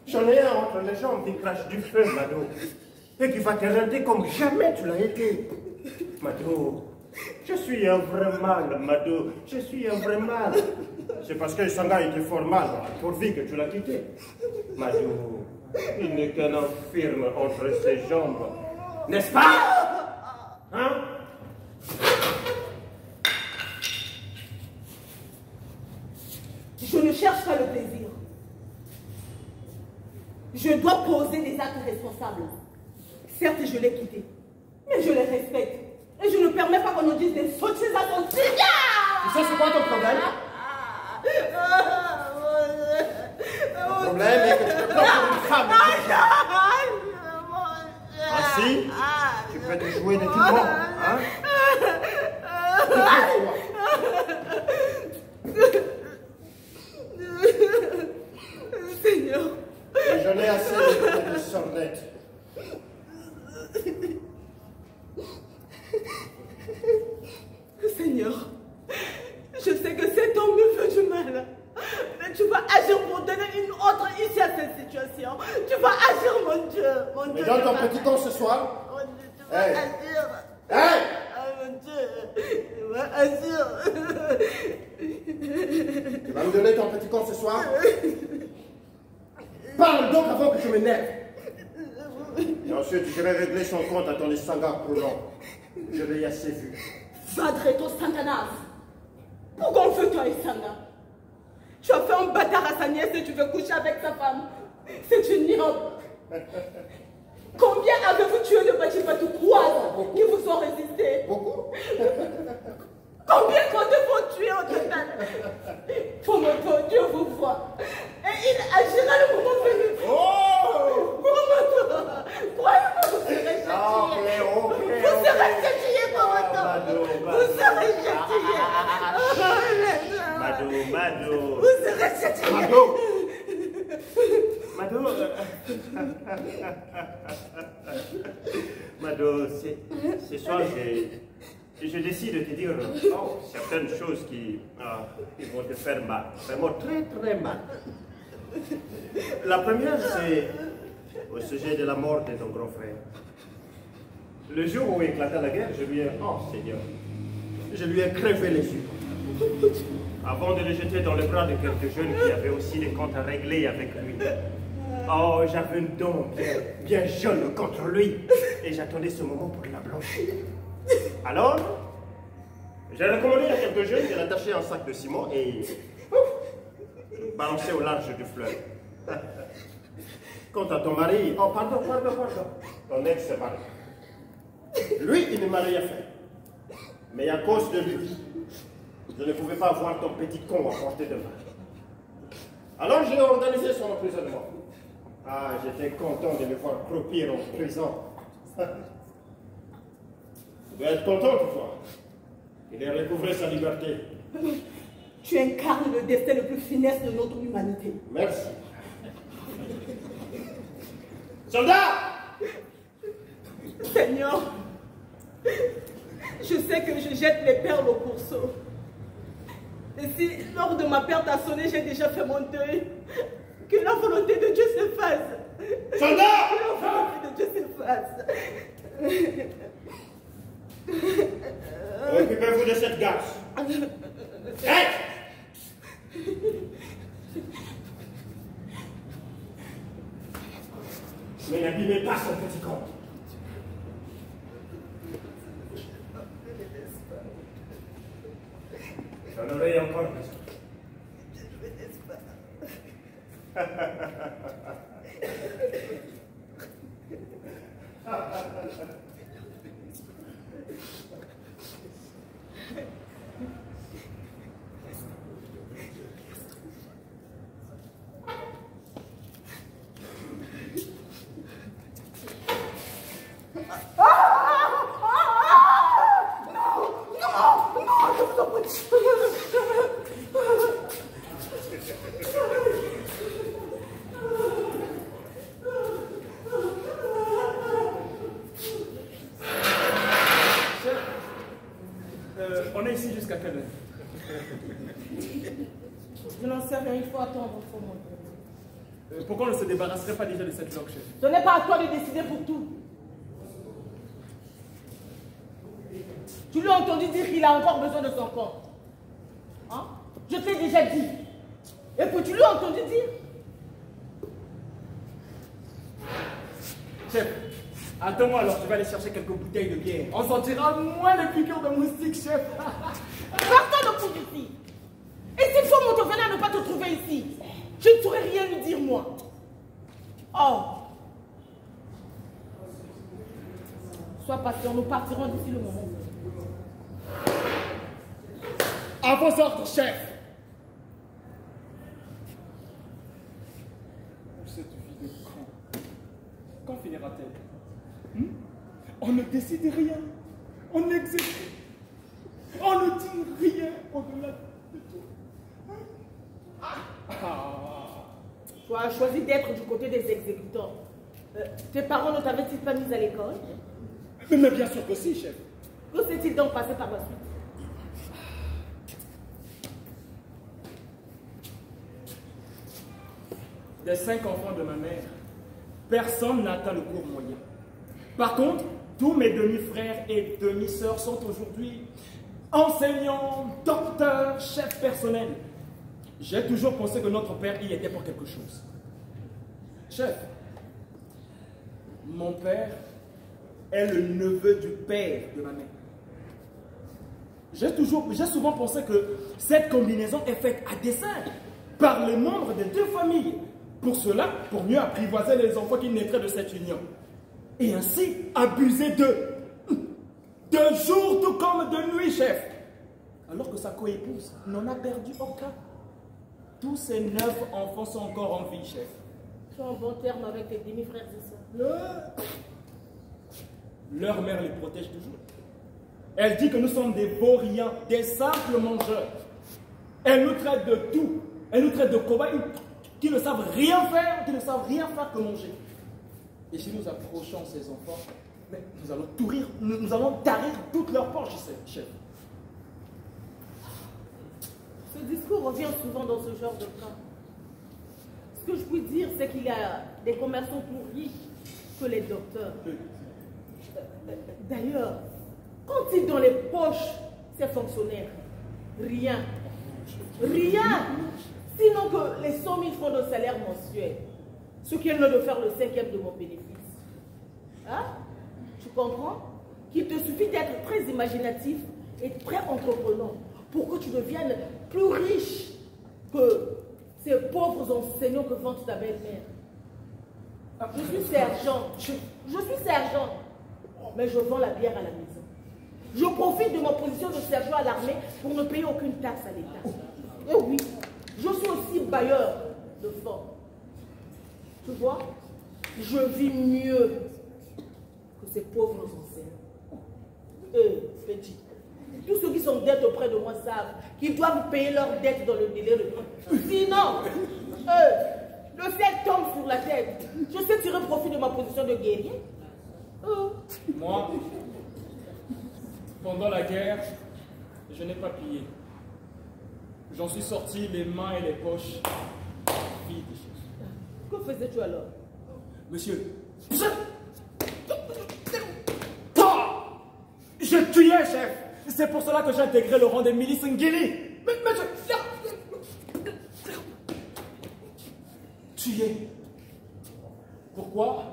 J'en ai un entre les jambes qui crache du feu, Mado, et qui va te rendre comme jamais tu l'as été. Mado, je suis un vrai mal, Mado, je suis un vrai mal. C'est parce que Sanga était fort mal, pourvu que tu l'as quitté. Mado, il n'est qu'un infirme entre ses jambes. N'est-ce pas? Hein? Je ne cherche pas le plaisir. Je dois poser des actes responsables. Certes, je l'ai quitté, mais je les respecte. Et je ne permets pas qu'on nous dise des sottises à ton tigre. Tu sais c'est quoi ton problème? Ton problème est que tu te prends pour une femme. Ainsi, tu peux te jouer de tout le monde. Hein? Seigneur. Et j'en ai assez de sornettes. Seigneur, je sais que cet homme me veut du mal. Mais tu vas agir pour donner une autre issue à cette situation. Tu vas agir, mon Dieu. Mon Dieu. Mais dans ton petit con ce soir. Mon Dieu, tu vas agir. Hey! Oh, mon Dieu, tu vas agir. Tu vas me donner ton petit con ce soir? Parle donc avant que je m'énerve. Et ensuite, je vais régler son compte à ton Isanga Proulant. Je l'ai assez vu. Vadreto Santanas. Pourquoi on veut toi, Isanga? Tu as fait un bâtard à sa nièce et tu veux coucher avec sa femme. C'est une ignoble. Combien avez-vous tué de petits patoucroises qui vous ont résisté? Beaucoup. Combien comptez vous tuer au total? Pour mon Dieu vous voit. Et il agira le moment venu. Oh! Pour mon croyez-moi, vous serez châtié. Vous serez châtié pour mon Vous serez châtié. Mado. Vous serez châtié. Mado, ce soir, je décide de te dire certaines choses qui vont te faire mal. Vraiment très très mal. La première, c'est au sujet de la mort de ton grand frère. Le jour où éclata la guerre, je lui ai crevé les yeux. Avant de le jeter dans les bras de quelques jeunes qui avaient aussi des comptes à régler avec lui. Oh, j'avais une dent bien jaune contre lui. Et j'attendais ce moment pour la blanchir. Alors, j'ai recommandé à quelques jeunes de l'attacher à un sac de ciment et balancer au large du fleuve. Quant à ton mari, oh pardon, ton ex-mari. Lui, il ne m'a rien fait. Mais à cause de lui, je ne pouvais pas voir ton petit con à portée de main. Alors j'ai organisé son emprisonnement. Ah, j'étais content de le voir croupir en prison. Tu dois être content, toi. Il a recouvré sa liberté. Tu incarnes le destin le plus funeste de notre humanité. Merci. Soldat! Seigneur, je sais que je jette les perles au pourceau. Et si, lors de ma perte à sonner, j'ai déjà fait mon deuil, que la volonté de Dieu se fasse. Soldat! Que la volonté de Dieu se fasse. Occupez-vous de cette garce. Hey! Mais n'abîmez pas son petit con. J'en aurai encore besoin. On est ici jusqu'à quelle heure? Je n'en sais rien, il faut attendre pour moi. Pourquoi on ne se débarrasserait pas déjà de cette langue, chef? Ce n'est pas à toi de décider pour tout. Tu lui as entendu dire qu'il a encore besoin de son corps. Hein? Je t'ai déjà dit. Et puis tu lui as entendu dire. Chef, attends-moi alors, je vais aller chercher quelques bouteilles de bière. On sentira moins les piqûres de moustiques, chef. Partons de pour ici. Et s'il faut m'autovener à ne pas te trouver ici, je ne saurais rien lui dire, moi. Oh. Sois patient, nous partirons d'ici le moment. À vos ordres, chef. Cette vie de con. Quand finira-t-elle? On ne décide rien. On n'exécute. On ne dit rien au-delà de tout. Tu as choisi d'être du côté des exécutants. Tes parents ne t'avaient-ils pas mis à l'école? Mais bien sûr que si, chef. Que s'est-il donc passé par la suite? Des 5 enfants de ma mère, personne n'a atteint le cours moyen. Par contre, tous mes demi-frères et demi-sœurs sont aujourd'hui enseignants, docteurs, chefs personnels. J'ai toujours pensé que notre père y était pour quelque chose. Chef, mon père est le neveu du père de ma mère. J'ai souvent pensé que cette combinaison est faite à dessein par les membres des deux familles. Pour cela, pour mieux apprivoiser les enfants qui naîtraient de cette union. Et ainsi abuser d'eux. De jour tout comme de nuit, chef. alors que sa coépouse n'en a perdu aucun. Tous ces 9 enfants sont encore en vie, chef. Tu es en bon terme avec tes demi-frères et sœurs. Leur mère les protège toujours. Elle dit que nous sommes des vauriens, des simples mangeurs. Elle nous traite de tout. Elle nous traite de cobayes qui ne savent rien faire, que manger. Et si nous approchons ces enfants, mais nous allons nous allons tarir toutes leurs poches, chef. Ce discours revient souvent dans ce genre de cas. Ce que je puis dire, c'est qu'il y a des commerçants plus riches que les docteurs. D'ailleurs, qu'ont-ils dans les poches, ces fonctionnaires? Rien. Rien. Sinon que les 100 000 francs de salaire mensuel. Ce qui est de faire le 5e de mon bénéfice. Hein? Tu comprends? Qu'il te suffit d'être très imaginatif et très entreprenant pour que tu deviennes plus riche que ces pauvres enseignants que vend ta belle-mère. Je suis sergent. Je suis sergent. Mais je vends la bière à la maison. Je profite de ma position de sergent à l'armée pour ne payer aucune taxe à l'État. Et oui, je suis aussi bailleur de fonds. Tu vois, je vis mieux que ces pauvres enseignants. Petit, tous ceux qui sont dettes auprès de moi savent qu'ils doivent payer leurs dettes dans le délai de temps. Sinon, le ciel tombe sur la tête. Je sais tirer profit de ma position de guerrier. Moi, pendant la guerre, je n'ai pas pillé. J'en suis sorti les mains et les poches vides. Que faisais-tu alors? Monsieur, je tuais, chef. C'est pour cela que j'ai intégré le rang des milices Ngili. Mais tuer. Pourquoi?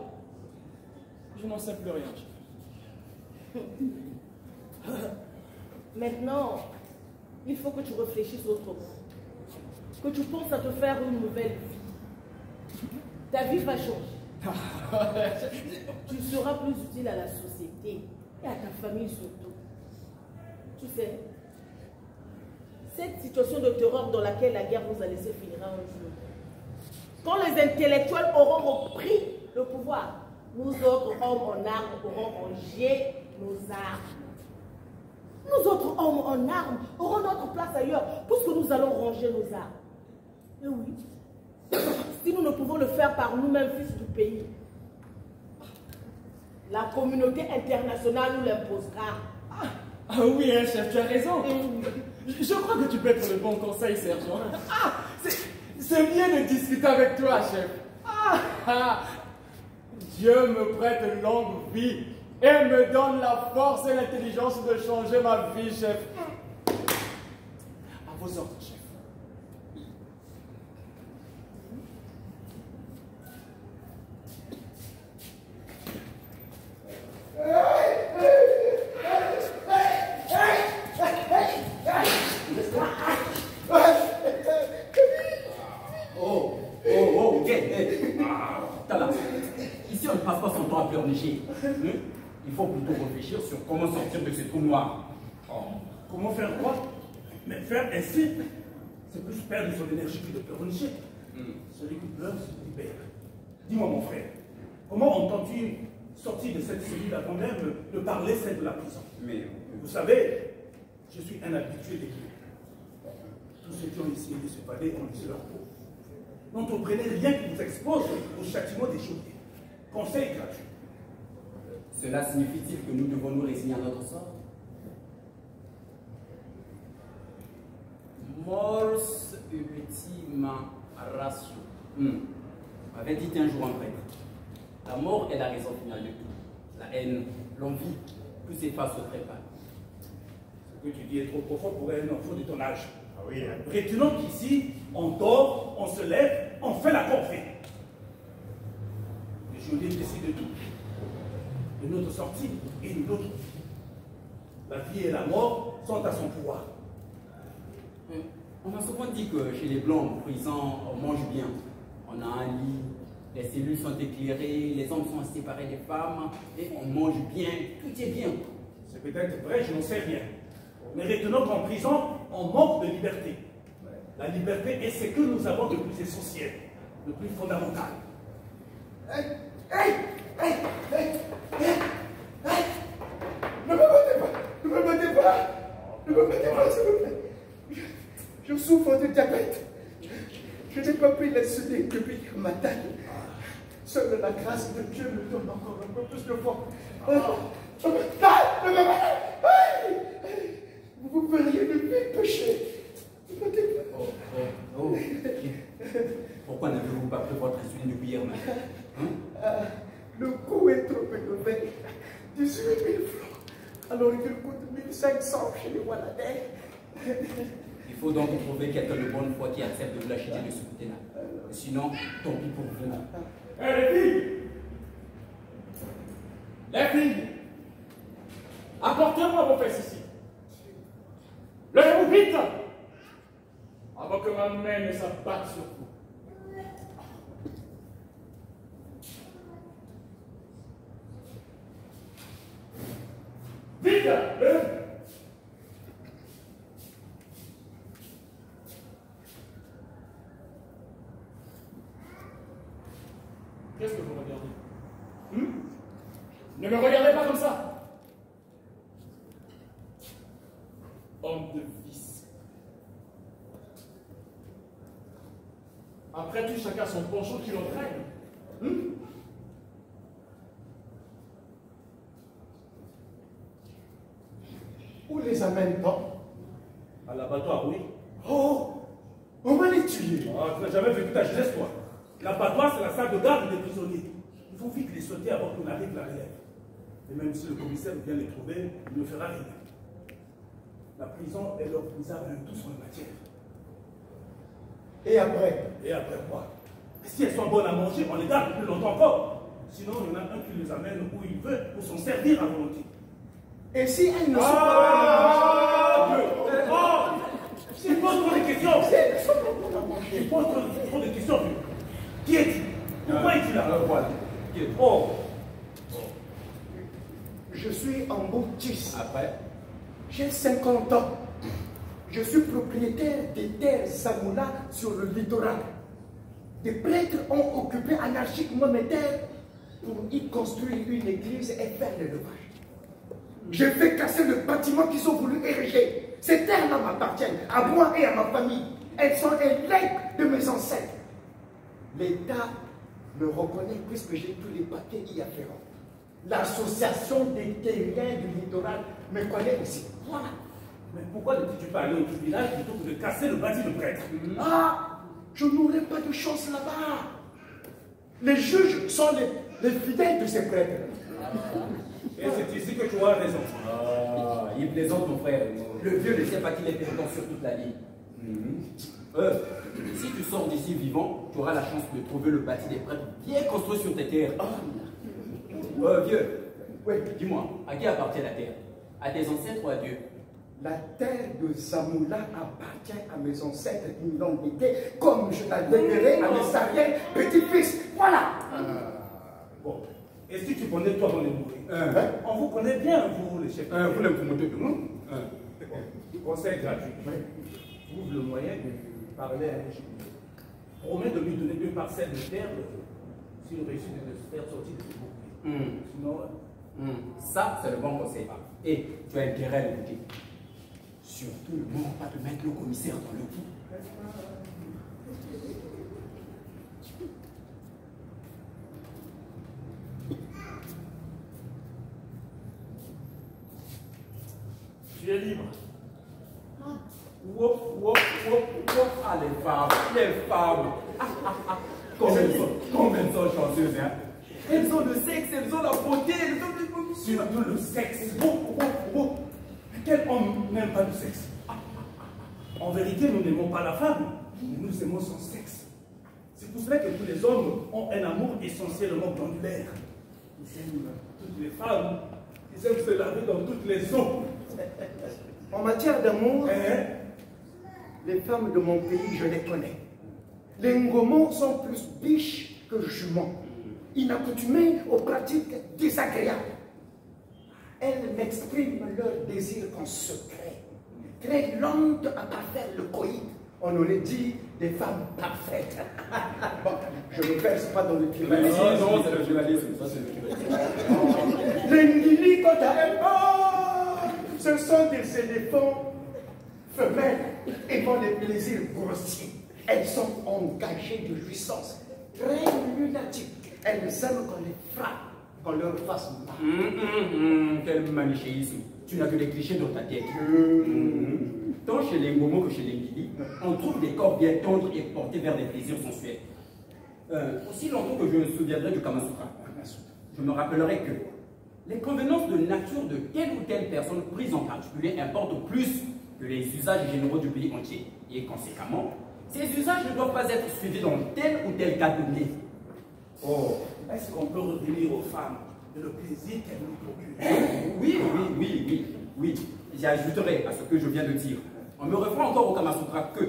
Je n'en sais plus rien, chef. Maintenant, il faut que tu réfléchisses autrement. Que tu penses à te faire une nouvelle vie. Ta vie va changer. Tu seras plus utile à la société et à ta famille surtout. Tu sais, cette situation de terreur dans laquelle la guerre nous a laissé finira un jour. Quand les intellectuels auront repris le pouvoir, nous autres hommes en armes aurons rangé nos armes. Nous autres hommes en armes aurons notre place ailleurs, puisque nous allons ranger nos armes. Et oui, si nous ne pouvons le faire par nous-mêmes, fils du pays, la communauté internationale nous l'imposera. Ah oui, hein, chef, tu as raison. Je crois que tu peux être le bon conseil, sergent. C'est bien de discuter avec toi, chef. Dieu me prête une longue vie et me donne la force et l'intelligence de changer ma vie, chef. À vos ordres, chef. Ici, on ne passe pas son temps à pleurnicher. Il faut plutôt réfléchir sur comment sortir de ce trou noir. Comment faire quoi? Mais faire ainsi, c'est plus perdre son énergie que de pleurnicher. Celui qui pleure se libère. Dis-moi, mon frère, comment entends-tu sortir de cette cellule avant même de parler celle de la prison? Mais vous savez, je suis un habitué des lieux. Tous ceux qui ont essayé de se palais ont laissé leur peau. N'entreprenez rien qui vous expose au châtiment des geôliers. Conseil gratuit. Cela signifie-t-il que nous devons nous résigner à notre sort? Mors ultima ratio. Avait dit un jour un prêtre. La mort est la raison finale de tout. La haine, l'envie, tout s'efface au trépas. Ce que tu dis est trop profond pour un enfant de ton âge. Ah oui, hein. Retenons qu'ici, on dort, on se lève, on fait la corvée. Le geôlier décide de tout. De notre sortie et de notre vie. La vie et la mort sont à son pouvoir. On m'a souvent dit que chez les Blancs, en prison, on mange bien. On a un lit, les cellules sont éclairées, les hommes sont séparés des femmes, et on mange bien, tout est bien. C'est peut-être vrai, je n'en sais rien. Mais retenons qu'en prison, on manque de liberté. La liberté est ce que nous avons de plus essentiel, de plus fondamental. Ne me battez pas! Ne me battez pas! Ne me battez pas, s'il vous plaît! Je souffre de diabète. Je n'ai pas pris l'insuline depuis un matin. Seule la grâce de Dieu me donne encore un peu plus de force. Vous verriez le but péché. Oh. Pourquoi n'avez-vous pas pris votre insuline depuis hier matin? Le coût est trop élevé. 18 000 francs. Alors il coûte 1500 chez les Walladais. Il faut donc trouver quelqu'un de bonne foi qui accepte de vous l'acheter de ce côté-là. Sinon, tant pis pour vous. Les filles, apportez-moi vos fesses ici. Levez-vous vite, avant que ma main ne s'abatte sur vous. Vite, levez-vous. Qu'est-ce que vous regardez? Ne me regardez pas comme ça. Homme de vice. Après tout, chacun son penchant qui l'entraîne. Où les amène-t-on? À l'abattoir, oui. Oh! On va les tuer. Ah, tu n'as jamais vécu ta jeunesse, toi. L'abattoir, c'est la salle de garde des prisonniers. Il faut vite les sauter avant qu'on arrive la relève. Et même si le commissaire vient les trouver, il ne fera rien. La prison est leur plus de tous en matière. Et après? Et après quoi? Si elles sont bonnes à manger, on les garde plus longtemps encore. Sinon, il y en a un qui les amène où il veut pour s'en servir à volonté. Et si elles ne sont pas il pose trop de questions. Il pose trop de questions. Qui es-tu? Pourquoi es-tu là? Voilà. Je suis en Boutis. Après? J'ai 50 ans. Je suis propriétaire des terres Samoula sur le littoral. Des prêtres ont occupé anarchiquement mes terres pour y construire une église et faire l'élevage. J'ai fait casser le bâtiment qu'ils ont voulu ériger. Ces terres-là m'appartiennent, à moi et à ma famille. Elles sont les legs de mes ancêtres. L'État me reconnaît puisque j'ai tous les papiers y afférents. L'association des terriens du littoral me connaît aussi. Voilà. Mais pourquoi ne t'es-tu pas allé au tribunal plutôt que de casser le bâtiment de prêtre? Ah, je n'aurai pas de chance là-bas. Les juges sont les fidèles de ces prêtres. Et c'est ici que tu auras raison. Ah, il plaisante, mon frère. Le vieux ne sait pas qu'il est perdant sur toute la ligne. Si tu sors d'ici vivant, tu auras la chance de trouver le bâti des prêtres bien construit sur tes terres. Vieux, dis-moi, à qui appartient la terre? À tes ancêtres ou à Dieu? La terre de Samoula appartient à mes ancêtres qui l'ont été, comme je la donnerai à mes arrière-petits-fils. Voilà. Bon. Et si tu connais toi dans les bourrées? On vous connaît bien, vous, les chefs. Vous l'aimez pour monter de nous? Conseil gratuit. Trouve le moyen de parler à un chef. Promets de lui donner 2 parcelles de terre s'il réussit de se faire sortir de ce bourrées. Sinon. Ça, c'est le bon conseil. Et tu as intérêt à l'écouter. Surtout, ne manque pas de mettre le commissaire dans le coup. Tu es libre. Ah, les femmes. Comme elles sont chanceuses, hein. Elles ont le sexe, elles ont la beauté, elles ont le... Surtout le sexe. Quel homme n'aime pas le sexe? En vérité, nous n'aimons pas la femme, mais nous aimons son sexe. C'est pour cela que tous les hommes ont un amour essentiellement glandulaire. Ils aiment toutes les femmes, ils aiment se laver dans toutes les eaux. En matière d'amour, les femmes de mon pays, je les connais. Les Ngomos sont plus biches que juments, inaccoutumés aux pratiques désagréables. Elles m'expriment leur désir en secret. très lente à faire le coït. On aurait dit des femmes parfaites. Bon, je ne verse pas dans le tribunal. Non, c'est le journaliste. Ça, c'est le journaliste. Les Ngili, quant à elles, ce sont des éléphants femelles et ont des plaisirs grossiers. Elles sont engagées de jouissance, très lunatiques. Elles aiment qu'on les frappe, qu'on leur fasse mal. Quel manichéisme. Tu n'as que des clichés dans ta tête. Tant chez les Momo que chez les Ngili, on trouve des corps bien tendres et portés vers des plaisirs sensuels. Aussi longtemps que je me souviendrai du Kamasutra, je me rappellerai que les convenances de nature de telle ou telle personne prise en particulier importent plus que les usages généraux du pays entier. Et conséquemment, ces usages ne doivent pas être suivis dans tel ou tel cas donné. Oh, est-ce qu'on peut revenir aux femmes de le plaisir qu'elles nous procurent? Oui. J'ajouterai à ce que je viens de dire, en me referant encore au Kamasutra, que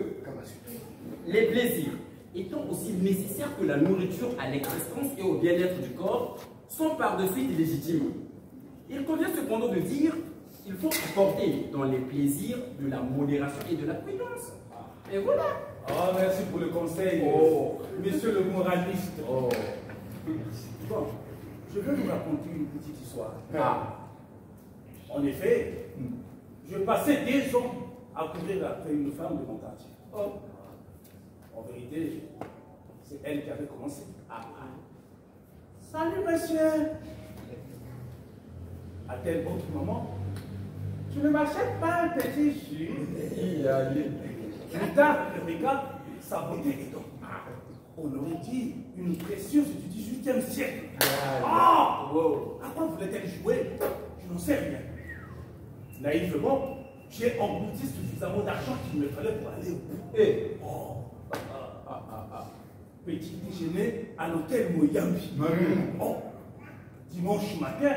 les plaisirs étant aussi nécessaires que la nourriture à l'existence et au bien-être du corps, sont par de suite légitimes. Il convient cependant de dire qu'il faut apporter dans les plaisirs de la modération et de la prudence. Et voilà. Ah, merci pour le conseil, monsieur le moraliste. Bon, je vais vous raconter une petite histoire. En effet, je passais 10 ans à courir après une femme de mon quartier. En vérité, c'est elle qui avait commencé. Salut, monsieur. À tel autre moment, tu ne m'achètes pas un petit jus. Plus tard, Eureka, sa beauté est donc. On aurait dit une précieuse du 18e siècle. À quoi voulait-elle jouer? Je n'en sais rien. Naïvement, j'ai englouti suffisamment d'argent qu'il me fallait pour aller au bout. Petit déjeuner à l'hôtel Moyambi. Dimanche matin,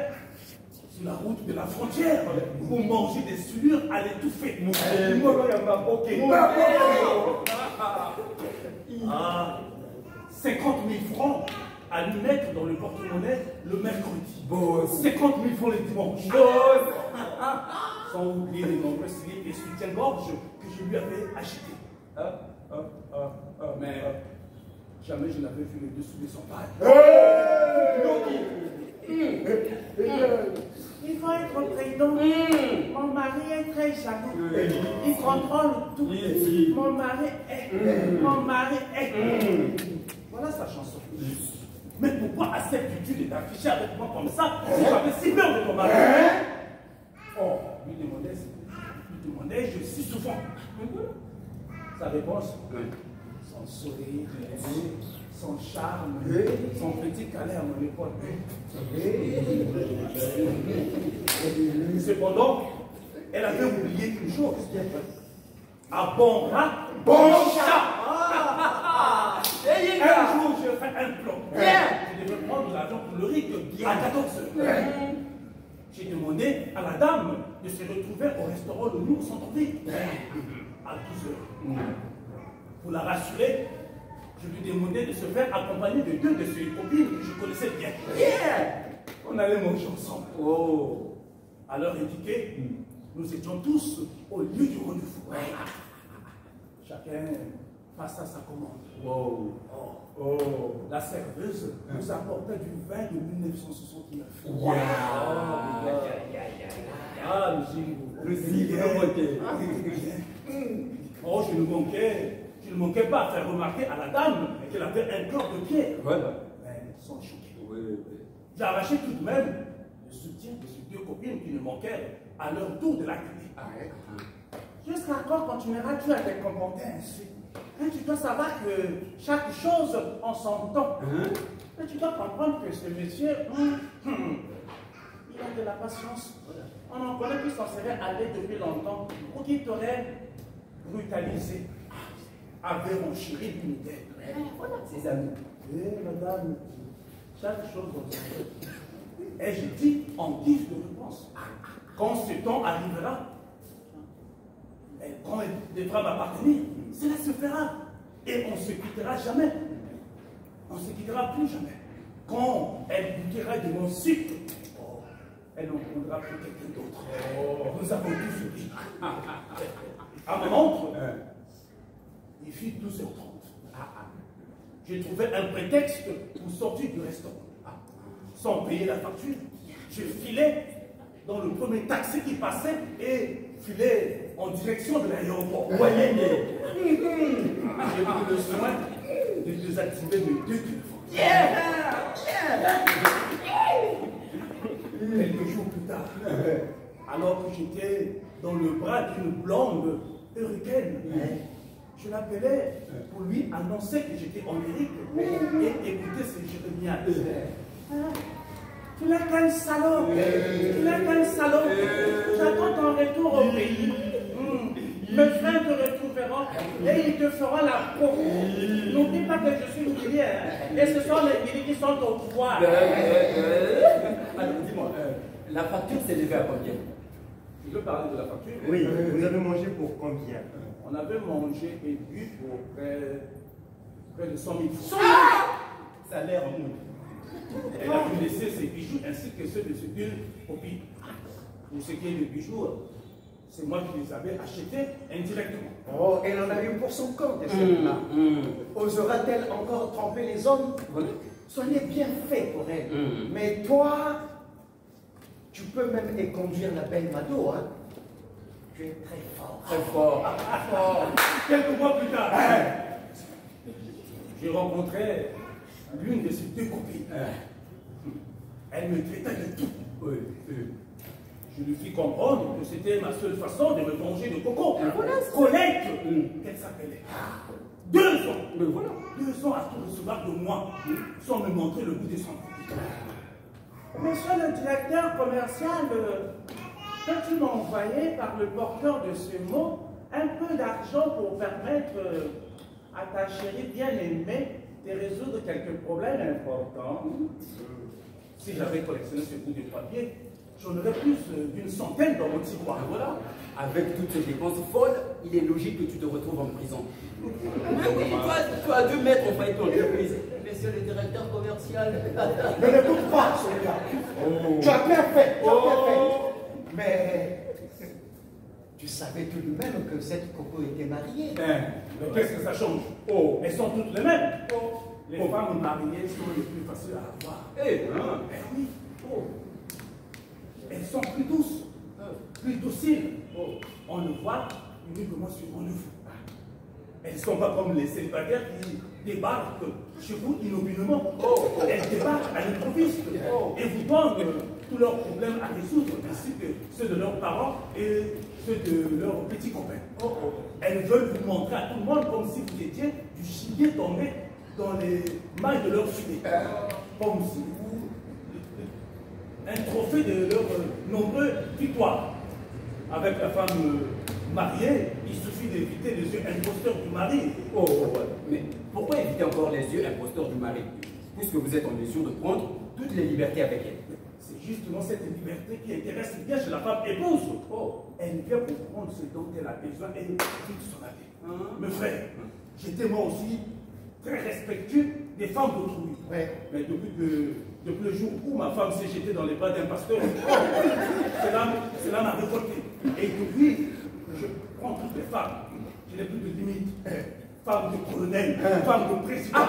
sur la route de la frontière, pour manger des soulures à l'étouffée. 50 000 francs à lui mettre dans le porte-monnaie le mercredi. 50 000 francs le dimanche. Sans oublier les nombreux slips et soutiens-gorge que je lui avais achetés. Mais jamais je n'avais vu le dessous de son père. Il faut être prudent. Mon mari est très jaloux. Il contrôle tout. Mon mari est. Voilà sa chanson. Mais pourquoi acceptes-tu de t'afficher avec moi comme ça si j'avais si peur de ton mari? Lui demandais-je si souvent. Sa réponse, son sourire, son charme, son petit câlin à mon épaule. Cependant, elle avait oublié une chose. À bon rat, bon chat. Un jour, je fais un plan. Je devais prendre l'argent pour le riz à 14 heures. J'ai demandé à la dame de se retrouver au restaurant Le Louvre centre-ville à 12 heures. Pour la rassurer, je lui demandais de se faire accompagner de 2 de ses copines que je connaissais bien. On allait manger ensemble. À l'heure indiquée, nous étions tous au lieu du rendez-vous. Chacun face à sa commande. La serveuse nous apportait du vin de 1969. Le zig. Je ne manquais pas à faire remarquer à la dame qu'elle avait un cœur de pierre. Mais sans choquer. J'ai arraché tout de même le soutien de ces 2 copines qui me manquaient à leur tour de la clé. Jusqu'à quand continueras-tu à te comporter ainsi? Tu dois savoir que chaque chose en son temps. Mais tu dois comprendre que ce monsieur, il a de la patience. On en connaît qui s'en serait allé depuis longtemps ou qui t'aurait brutalisé. Avait renchéri une idée. Voilà ses amis. Madame, chaque chose en son temps. Et je dis en guise de réponse. Quand ce temps arrivera, et quand elle devra m'appartenir, cela se fera. Et on ne se quittera jamais. On ne se quittera plus jamais. Quand elle goûtera de mon sucre, elle en prendra pour quelqu'un d'autre. Nous avons tous dit. À ma montre, il fit 12h30. J'ai trouvé un prétexte pour sortir du restaurant. Sans payer la facture, je filais dans le premier taxi qui passait et filais en direction de l'aéroport. J'ai pris le soin de désactiver mes 2 téléphones. Quelques jours plus tard, alors que j'étais dans le bras d'une blonde hurricaine, je l'appelais pour lui annoncer que j'étais en Amérique et écouter ses jérémiades. Tu n'as qu'un salaud, j'attends ton retour au pays. Mes frères te retrouveront et ils te feront la peau. N'oublie pas que je suis millionnaire et ce sont les milliers qui sont au pouvoir. Alors dis-moi, la facture s'est levée à combien? Tu veux parler de la facture? Oui, vous avez mangé pour combien? On avait mangé et bu pour près de 100 000 francs. Salaire en nous. Elle a pu laisser ses bijoux ainsi que ceux de ses 2 copines. Pour ce qui est des bijoux, c'est moi qui les avais achetés indirectement. Oh, elle en a eu pour son compte, celle-là. Osera-t-elle encore tromper les hommes? Soyez bien fait pour elle. Mais toi, tu peux même conduire la belle Mado, hein? Tu es très fort. Très fort. Quelques mois plus tard, j'ai rencontré l'une de ses 2 copines. Elle me traitait de tout. Je lui fis comprendre que c'était ma seule façon de me venger de Coco. Colette, qu'elle s'appelait. 2 ans. 2 ans à tout recevoir de moi, sans me montrer le bout de son copine. Monsieur le directeur commercial, peux-tu m'envoyer par le porteur de ce mot un peu d'argent pour permettre à ta chérie bien-aimée de résoudre quelques problèmes importants? Si j'avais collectionné ce bout de papier, j'en aurais plus d'une centaine dans mon tiroir. Voilà. Avec toutes ces dépenses folles, il est logique que tu te retrouves en prison. Mais oui, toi, 2 mètres en faillite d'entreprise. Monsieur le directeur commercial. Ne l'écoute pas, celui-là. Tu as bien fait, Mais tu savais tout de même que cette Coco était mariée. Mais qu'est-ce que ça change? Elles sont toutes les mêmes. Les femmes mariées sont les plus faciles à avoir. Oui. Elles sont plus douces, plus dociles. On le voit uniquement sur mon neveu. Elles ne sont pas comme les célibataires qui débarquent chez vous inopinément. Elles débarquent à l'improviste et vous donnent tous leurs problèmes à résoudre, ainsi que ceux de leurs parents et ceux de leurs petits copains. Elles veulent vous montrer à tout le monde comme si vous étiez du gibier tombé dans les mailles de leur filet. Comme si vous... un trophée de leurs nombreuses victoires. Avec la femme mariée, il suffit d'éviter les yeux imposteurs du mari. Mais pourquoi éviter encore les yeux imposteurs du mari? Puisque vous êtes en mesure de prendre toutes les libertés avec elle. C'est justement cette liberté qui intéresse bien chez la femme épouse. Elle vient pour prendre ce dont elle a besoin et vite s'en aller. Mes frères, j'étais moi aussi très respectueux des femmes d'autrui. Mais depuis le jour où ma femme s'est jetée dans les bras d'un pasteur, cela m'a révolté. Et depuis, je prends toutes les femmes. Je n'ai plus de limite. Femme de colonel, femme de président.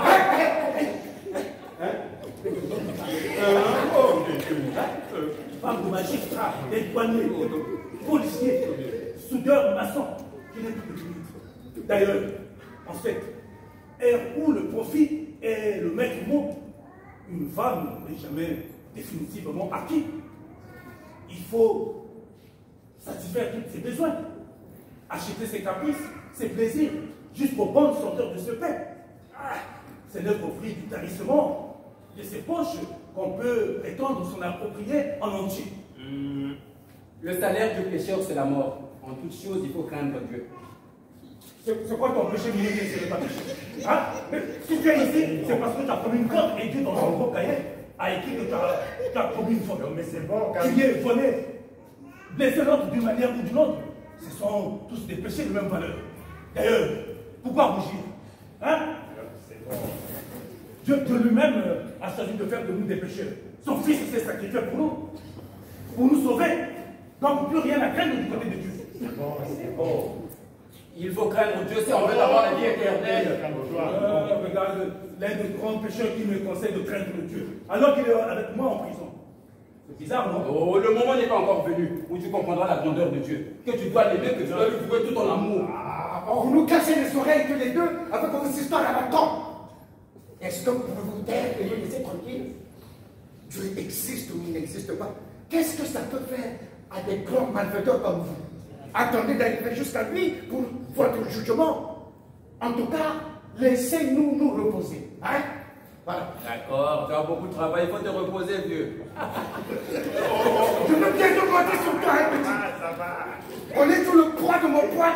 Femme de magistrat, des douaniers, policiers, soudeurs, maçons. Je n'ai plus de limite. D'ailleurs, en fait, ère où le profit est le maître mot, une femme n'est jamais définitivement acquis. Il faut satisfaire tous ses besoins, acheter ses caprices, ses plaisirs, jusqu'aux bonnes senteurs de ce pain. C'est l'œuvre au prix du tarissement de ses poches qu'on peut prétendre s'en approprier en entier. Le salaire du pécheur, c'est la mort. En toute chose, il faut craindre Dieu. C'est quoi ton péché minime, c'est le pas péché? Mais si tu es ici, c'est parce que tu as commis une faute et Dieu dans son gros cahier a écrit que tu as commis une faute. Mais c'est bon, Tu es volé, blessé l'autre d'une manière ou d'une autre. Ce sont tous des péchés de même valeur. D'ailleurs, pourquoi rougir? C'est bon. Dieu lui-même a choisi de faire de nous des pécheurs. Son fils s'est sacrifié pour nous. pour nous sauver. Donc plus rien à craindre du côté de Dieu. C'est bon, c'est bon. Il faut craindre Dieu si on veut avoir la vie éternelle. Regarde, l'un des grands pécheurs qui me conseille de craindre Dieu, alors qu'il est avec moi en prison. C'est bizarre, non? Oh, le moment n'est pas encore venu où tu comprendras la grandeur de Dieu. Que tu dois l'aimer, que tu dois lui vouer tout ton amour. Vous nous cassez les oreilles tous les deux avec vos histoires à la con. Est-ce que vous pouvez vous taire et me laisser tranquille? Dieu existe ou il n'existe pas? Qu'est-ce que ça peut faire à des grands malfaiteurs comme vous? Attendez d'arriver jusqu'à lui pour votre jugement. En tout cas, laissez-nous nous reposer. Hein? Voilà. D'accord, tu as beaucoup de travail, il faut te reposer, vieux. Je veux bien te compter sur toi, hein, petit. Ça va. On est sous le poids de mon poids.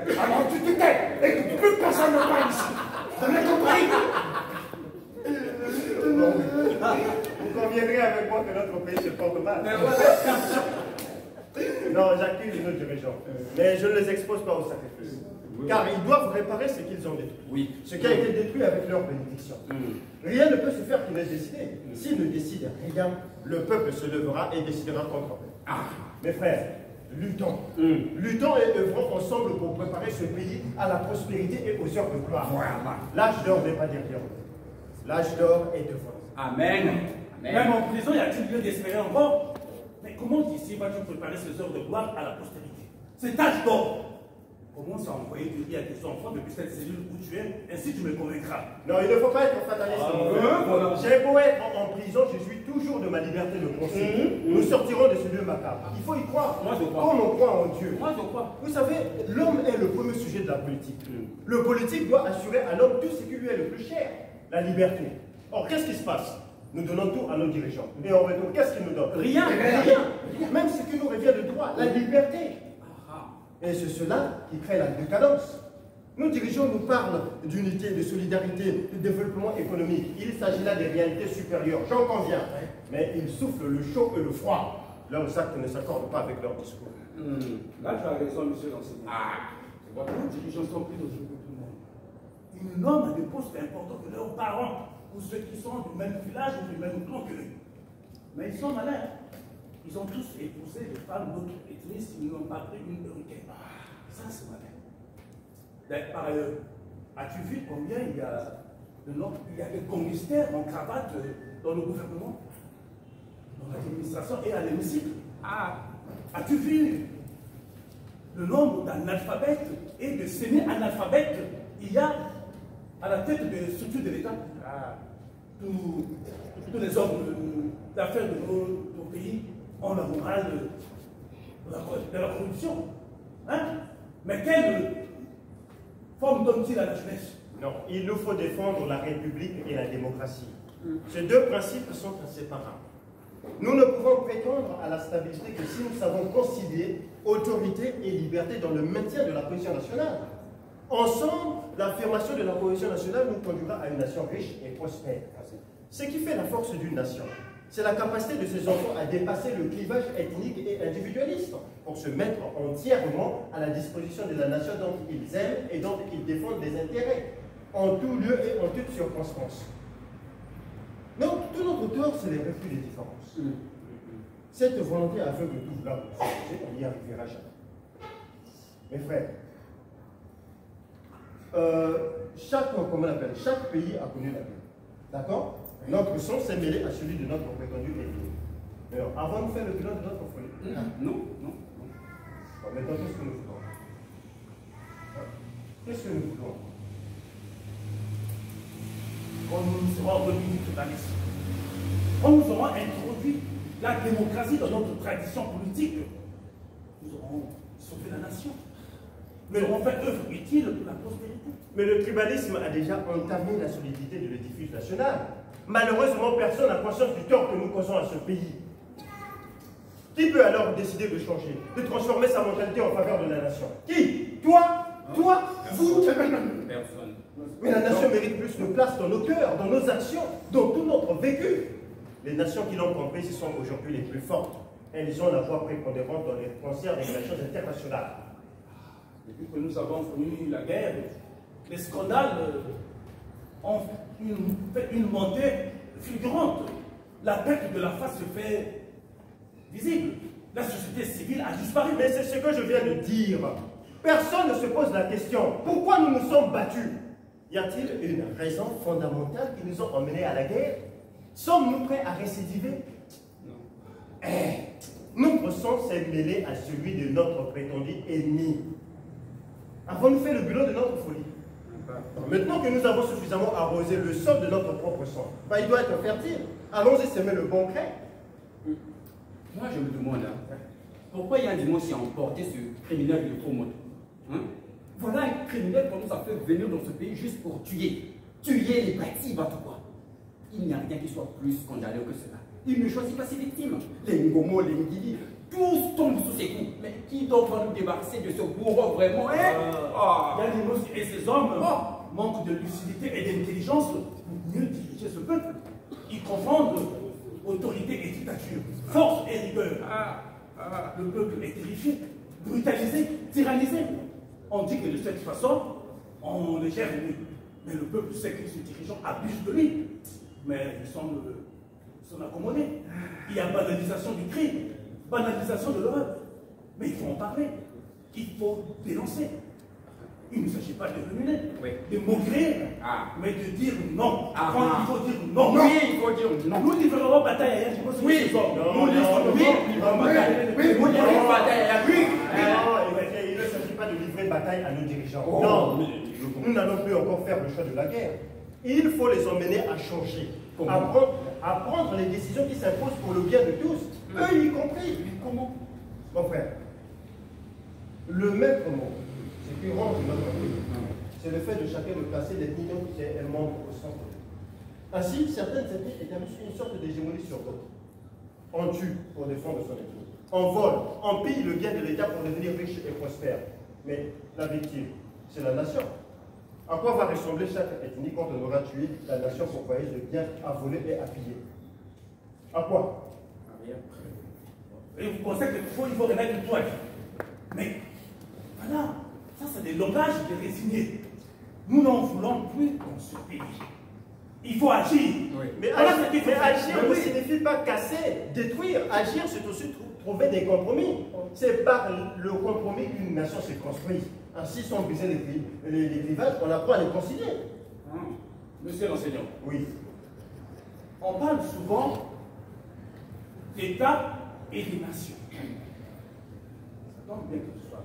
Alors tu te tais et que plus personne ne parle ici. Vous avez compris? Vous conviendrez avec moi que notre pays se porte mal. Non, j'accuse nos dirigeants. Mais je ne les expose pas au sacrifice. Car ils doivent réparer ce qu'ils ont détruit. Oui. Ce qui a été détruit avec leur bénédiction. Rien ne peut se faire qui n'est décidé. S'ils ne décident rien, le peuple se levera et décidera contre eux. Mes frères, luttons. Luttons et œuvrons ensemble pour préparer ce pays à la prospérité et aux heures de gloire. L'âge d'or n'est pas derrière nous. L'âge d'or est devant nous. Amen. Même en prison, y a-t-il lieu d'espérer encore? Mais comment d'ici vas-tu préparer ces heures de gloire à la postérité? Cet âge d'or commence à envoyer du riz à tes enfants depuis cette cellule où tu es, ainsi tu me convaincras. Non, il ne faut pas être fataliste. Voilà. J'ai beau être en prison, je suis toujours de ma liberté de pensée. Nous sortirons de ce lieu macabre. Il faut y croire. Moi, je crois. Comme on croit en Dieu. Moi, je crois. Vous savez, l'homme est le premier sujet de la politique. Le politique doit assurer à l'homme tout ce qui lui est le plus cher, la liberté. Or, qu'est-ce qui se passe? Nous donnons tout à nos dirigeants. Et en retour, qu'est-ce qu'ils nous donnent? Rien. Rien. Même ce qui nous revient de droit, la liberté. Et c'est cela qui crée la décadence. Nos dirigeants nous parlent d'unité, de solidarité, de développement économique. Il s'agit là des réalités supérieures, j'en conviens. Mais ils soufflent le chaud et le froid. Leurs actes ne s'accordent pas avec leur discours. Là, tu as raison, monsieur l'enseignant. Nos dirigeants sont plus aujourd'hui que tout le monde. Ils nomment à des postes importants que leurs parents, ou ceux qui sont du même village ou du même clan que eux. Mais ils sont malins. Ils ont tous épousé des femmes d'autres ethnies s'ils n'ont pas pris une perruque. Ça, c'est malin. Par ailleurs, as-tu vu combien il y a des commissaires en cravate dans le gouvernement, dans l'administration et à l'hémicycle? As-tu vu le nombre d'analphabètes et de semi-analphabètes il y a à la tête des structures de l'État? Tous les hommes d'affaires de nos pays ont la morale de la corruption. Hein? Mais quelle forme donne-t-il à la jeunesse? Non, il nous faut défendre la République et la démocratie. Ces deux principes sont inséparables. Nous ne pouvons prétendre à la stabilité que si nous savons concilier autorité et liberté dans le maintien de la cohésion nationale. Ensemble, l'affirmation de la cohésion nationale nous conduira à une nation riche et prospère. Ce qui fait la force d'une nation, c'est la capacité de ses enfants à dépasser le clivage ethnique et individualiste pour se mettre entièrement à la disposition de la nation dont ils aiment et dont ils défendent des intérêts, en tout lieu et en toute circonstance. Donc, tout notre tort, c'est les refus des différences. Cette volonté aveugle de tout vouloir, on n'y arrivera jamais. Mes frères, chaque pays a connu la guerre. D'accord? Notre sang s'est mêlé à celui de notre prétendu ennemi. Mais alors, avant de faire le bilan de notre folie. Non. Maintenant, qu'est-ce que nous voulons? Qu'est-ce que nous voulons? Quand nous serons revenus du totalitarisme, quand nous aurons introduit la démocratie dans notre tradition politique, nous aurons sauvé la nation. Nous aurons fait œuvre utile pour la prospérité. Mais le tribalisme a déjà entamé la solidité de l'édifice national. Malheureusement, personne n'a conscience du tort que nous causons à ce pays. Qui peut alors décider de changer, de transformer sa mentalité en faveur de la nation? Qui? Toi? Toi? Vous? Personne. Mais la nation mérite plus de place dans nos cœurs, dans nos actions, dans tout notre vécu. Les nations qui l'ont compris sont aujourd'hui les plus fortes. Elles ont la voix prépondérante dans les concerts des relations internationales. Depuis que nous avons connu la guerre, les scandales ont fait une montée fulgurante. La perte de la face se fait visible. la société civile a disparu. Mais c'est ce que je viens de dire. Personne ne se pose la question. Pourquoi nous nous sommes battus? Y a-t-il une raison fondamentale qui nous a emmenés à la guerre? Sommes-nous prêts à récidiver? Non. Notre sang s'est mêlé à celui de notre prétendu ennemi. Avons-nous fait le bilan de notre folie? Maintenant que nous avons suffisamment arrosé le sol de notre propre sang, il doit être fertile. Allons-y semer le bon grain. Moi, je me demande, pourquoi il y a un dimanche qui a emporté ce criminel de faux moto? Voilà un criminel qu'on nous a fait venir dans ce pays juste pour tuer. Tuer les bâtis, quoi. Il n'y a rien qui soit plus scandaleux que cela. Il ne choisit pas ses victimes. Les Ngomo, les Ngili, tous tombent sous ses coups. Mais qui donc va nous débarrasser de ce bourreau vraiment, Yanimos et ses hommes manquent de lucidité et d'intelligence pour mieux diriger ce peuple. Ils confondent autorité et dictature, force et rigueur. Le peuple est terrifié, brutalisé, tyrannisé. On dit que de cette façon, on les gère mieux. Mais le peuple sait que ce dirigeant abuse de lui. Mais ils semblent s'en accommoder. Il y a banalisation du crime, banalisation de l'horreur. Mais il faut en parler. Il faut dénoncer. Il ne s'agit pas de ruminer, de maugréer, mais de dire non. Quand il faut dire non. Oui, il faut dire non. Nous livrerons bataille à Yann. Oui, nous livrerons bataille. Nous livrerons bataille à lui. Il ne s'agit pas de livrer bataille à nos dirigeants. Non, nous n'allons plus encore faire le choix de la guerre. Il faut les emmener à changer, à prendre les décisions qui s'imposent pour le bien de tous, eux y compris. Comment? Mon frère, le maître mot, ce qui range notre pays, c'est le fait de chacun de placer l'ethnie qui est un membre au centre. Ainsi, certaines ethnies établissent une sorte d'hégémonie sur d'autres. On tue pour défendre son ethnie. On vole, on pille le bien de l'État pour devenir riche et prospère. Mais la victime, c'est la nation. À quoi va ressembler chaque ethnie quand on aura tué la nation pour voyer le bien à voler et à piller? À quoi? Et vous pensez qu'il faut remettre tout à vie. Mais voilà, ça c'est des langages de résignés. Nous n'en voulons plus dans ce pays. Il faut agir. Oui. Mais agir ne signifie pas casser, détruire. Agir, c'est aussi trouver des compromis. C'est par le compromis qu'une nation se construit. Ainsi, sans briser les clivages, on apprend à les concilier. Monsieur l'enseignant. Oui. On parle souvent d'État et des nations. Ça tombe bien que ce soit.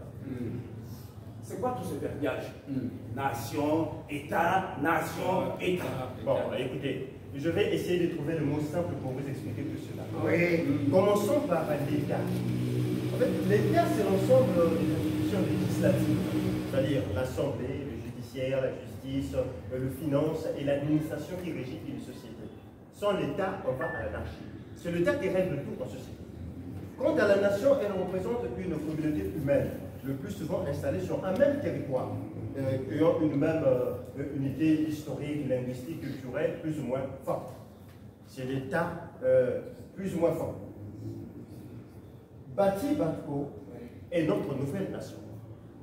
C'est quoi tout ce verbiage? Nation, État, nation, État. Bon, écoutez, je vais essayer de trouver le mot simple pour vous expliquer tout cela. Oui. Commençons par l'État. En fait, l'État, c'est l'ensemble des institutions législatives, c'est-à-dire l'Assemblée, le judiciaire, la justice, le finance et l'administration qui régit une société. Sans l'État, on va à l'anarchie. C'est l'État qui règle tout en société. Quant à la nation, elle représente une communauté humaine, le plus souvent installée sur un même territoire, ayant une même unité historique, linguistique, culturelle, plus ou moins forte. C'est l'État plus ou moins fort. Bati Batko est notre nouvelle nation.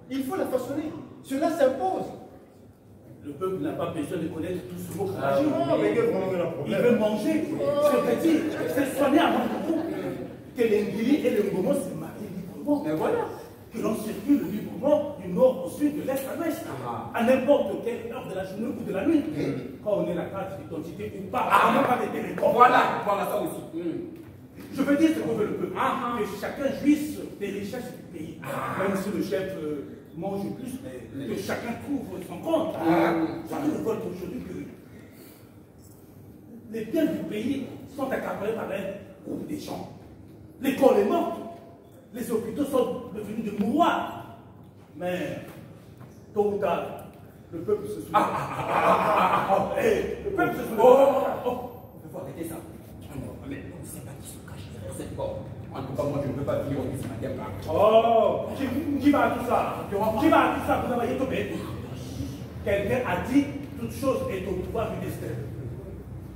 Il faut la façonner. Cela s'impose. Le peuple n'a pas besoin de connaître tout ce mot. Il veut manger. C'est-à-dire, c'est soigner avant tout. Que les Ngili et les Ngomo se marient librement. Mais voilà. Que l'on circule librement du nord au sud, de l'est à l'ouest, à n'importe quelle heure de la journée ou de la nuit. Quand on est la carte d'identité, une part, on n'a pas des télécoms. Voilà, voilà ça aussi. Je veux dire ce qu'on veut le peuple. Que chacun jouisse des richesses du pays. Même si le chef mange plus, mais que chacun trouve son compte. Ça nous révolte aujourd'hui que les biens du pays sont accaparés par un groupe des gens. L'école est morte. Les hôpitaux sont devenus de mouroirs. Mais, tôt ou tard, le peuple se souvient. Le peuple se souvient. Il faut arrêter ça. Mais on ne sait pas qui se cache derrière cette porte. En tout cas, moi, je ne peux pas venir au ce matin. Qui va à tout ça? Qui va à tout ça? Vous avez été. Quelqu'un a dit toute chose est au pouvoir du destin.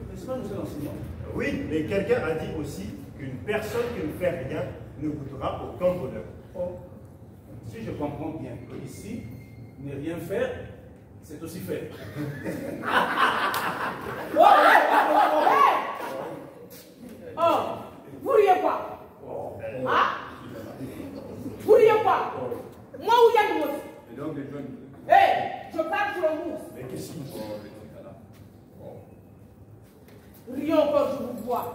N'est-ce pas, monsieur l'enseignant? Oui, mais quelqu'un a dit aussi qu'une personne qui ne fait rien ne goûtera aucun bonheur. Si je comprends bien que ici, ne rien faire, c'est aussi faire. Vous riez quoi? Mieux encore, je vous vois.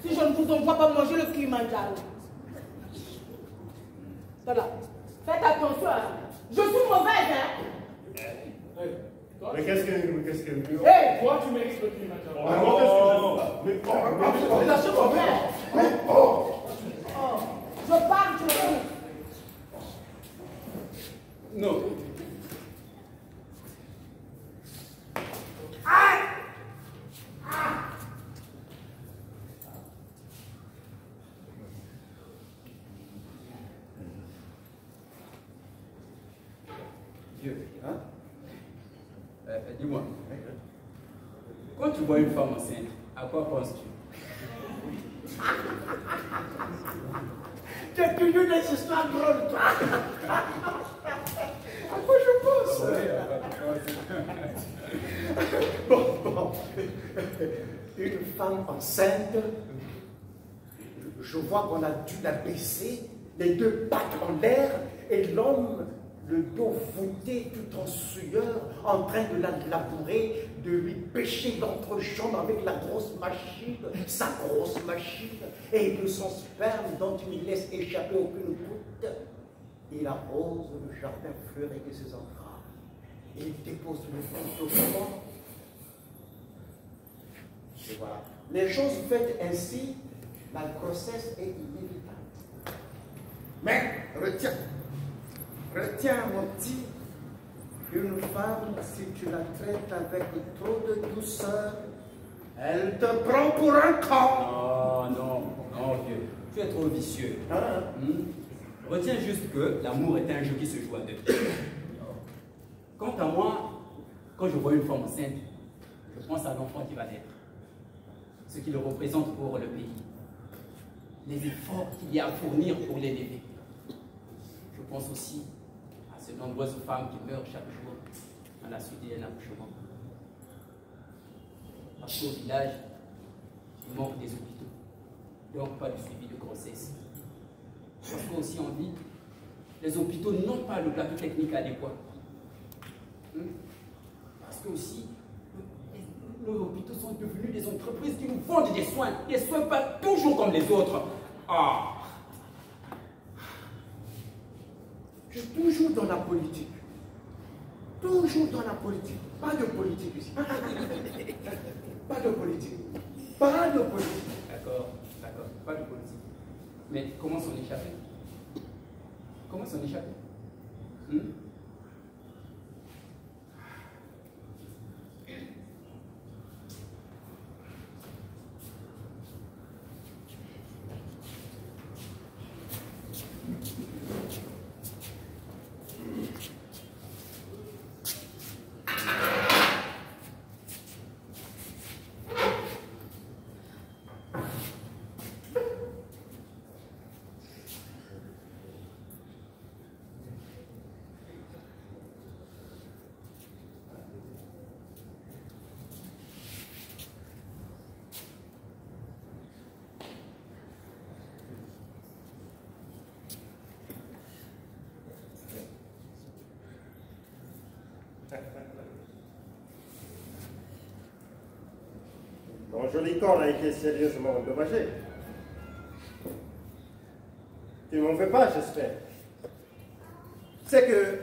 Si je ne vous envoie pas manger le Kilimanjaro. Voilà. Faites attention. Hein. Je suis mauvaise, hein. Mais qu'est-ce que... Hey, toi, tu mérites le Kilimanjaro. Mais lâchez-moi. Je parle, tu me... Non. Dieu, hein? Dis-moi, quand tu vois une femme enceinte, à quoi penses-tu? Tu as toujours des histoires drôles, toi. À quoi je pense? Bon. Une femme enceinte, je vois qu'on a dû la baisser, les deux pattes en l'air, et l'homme, le dos voûté, tout en sueur, en train de la labourer, de lui pêcher l'entrejambe avec la grosse machine, sa grosse machine, et de son sperme dont il ne laisse échapper aucune goutte. Il arrose le jardin fleuri de ses entrailles. Il dépose le couteau devant. Et voilà. Les choses faites ainsi, la grossesse est inévitable. Mais retiens, mon petit, une femme, si tu la traites avec trop de douceur, elle te prend pour un con. Non, vieux. Tu es trop vicieux. Retiens juste que l'amour est un jeu qui se joue à deux. Quant à moi, quand je vois une femme enceinte, je pense à l'enfant qui va naître. Ce qu'il représente pour le pays. Les efforts qu'il y a à fournir pour l'élever. Je pense aussi à ces nombreuses femmes qui meurent chaque jour à la suite d'un accouchement. Parce qu'au village, il manque des hôpitaux, donc pas de suivi de grossesse. Parce qu'aussi on dit, les hôpitaux n'ont pas le plateau technique adéquat. Parce que aussi, nos hôpitaux sont devenus des entreprises qui nous vendent des soins pas toujours comme les autres. Je suis toujours dans la politique. Toujours dans la politique. Pas de politique ici. Pas de politique. Pas de politique. D'accord, pas de politique. Mais comment s'en échapper? Comment s'en échapper? Ton joli corps a été sérieusement endommagé. Tu ne m'en veux pas, j'espère. C'est que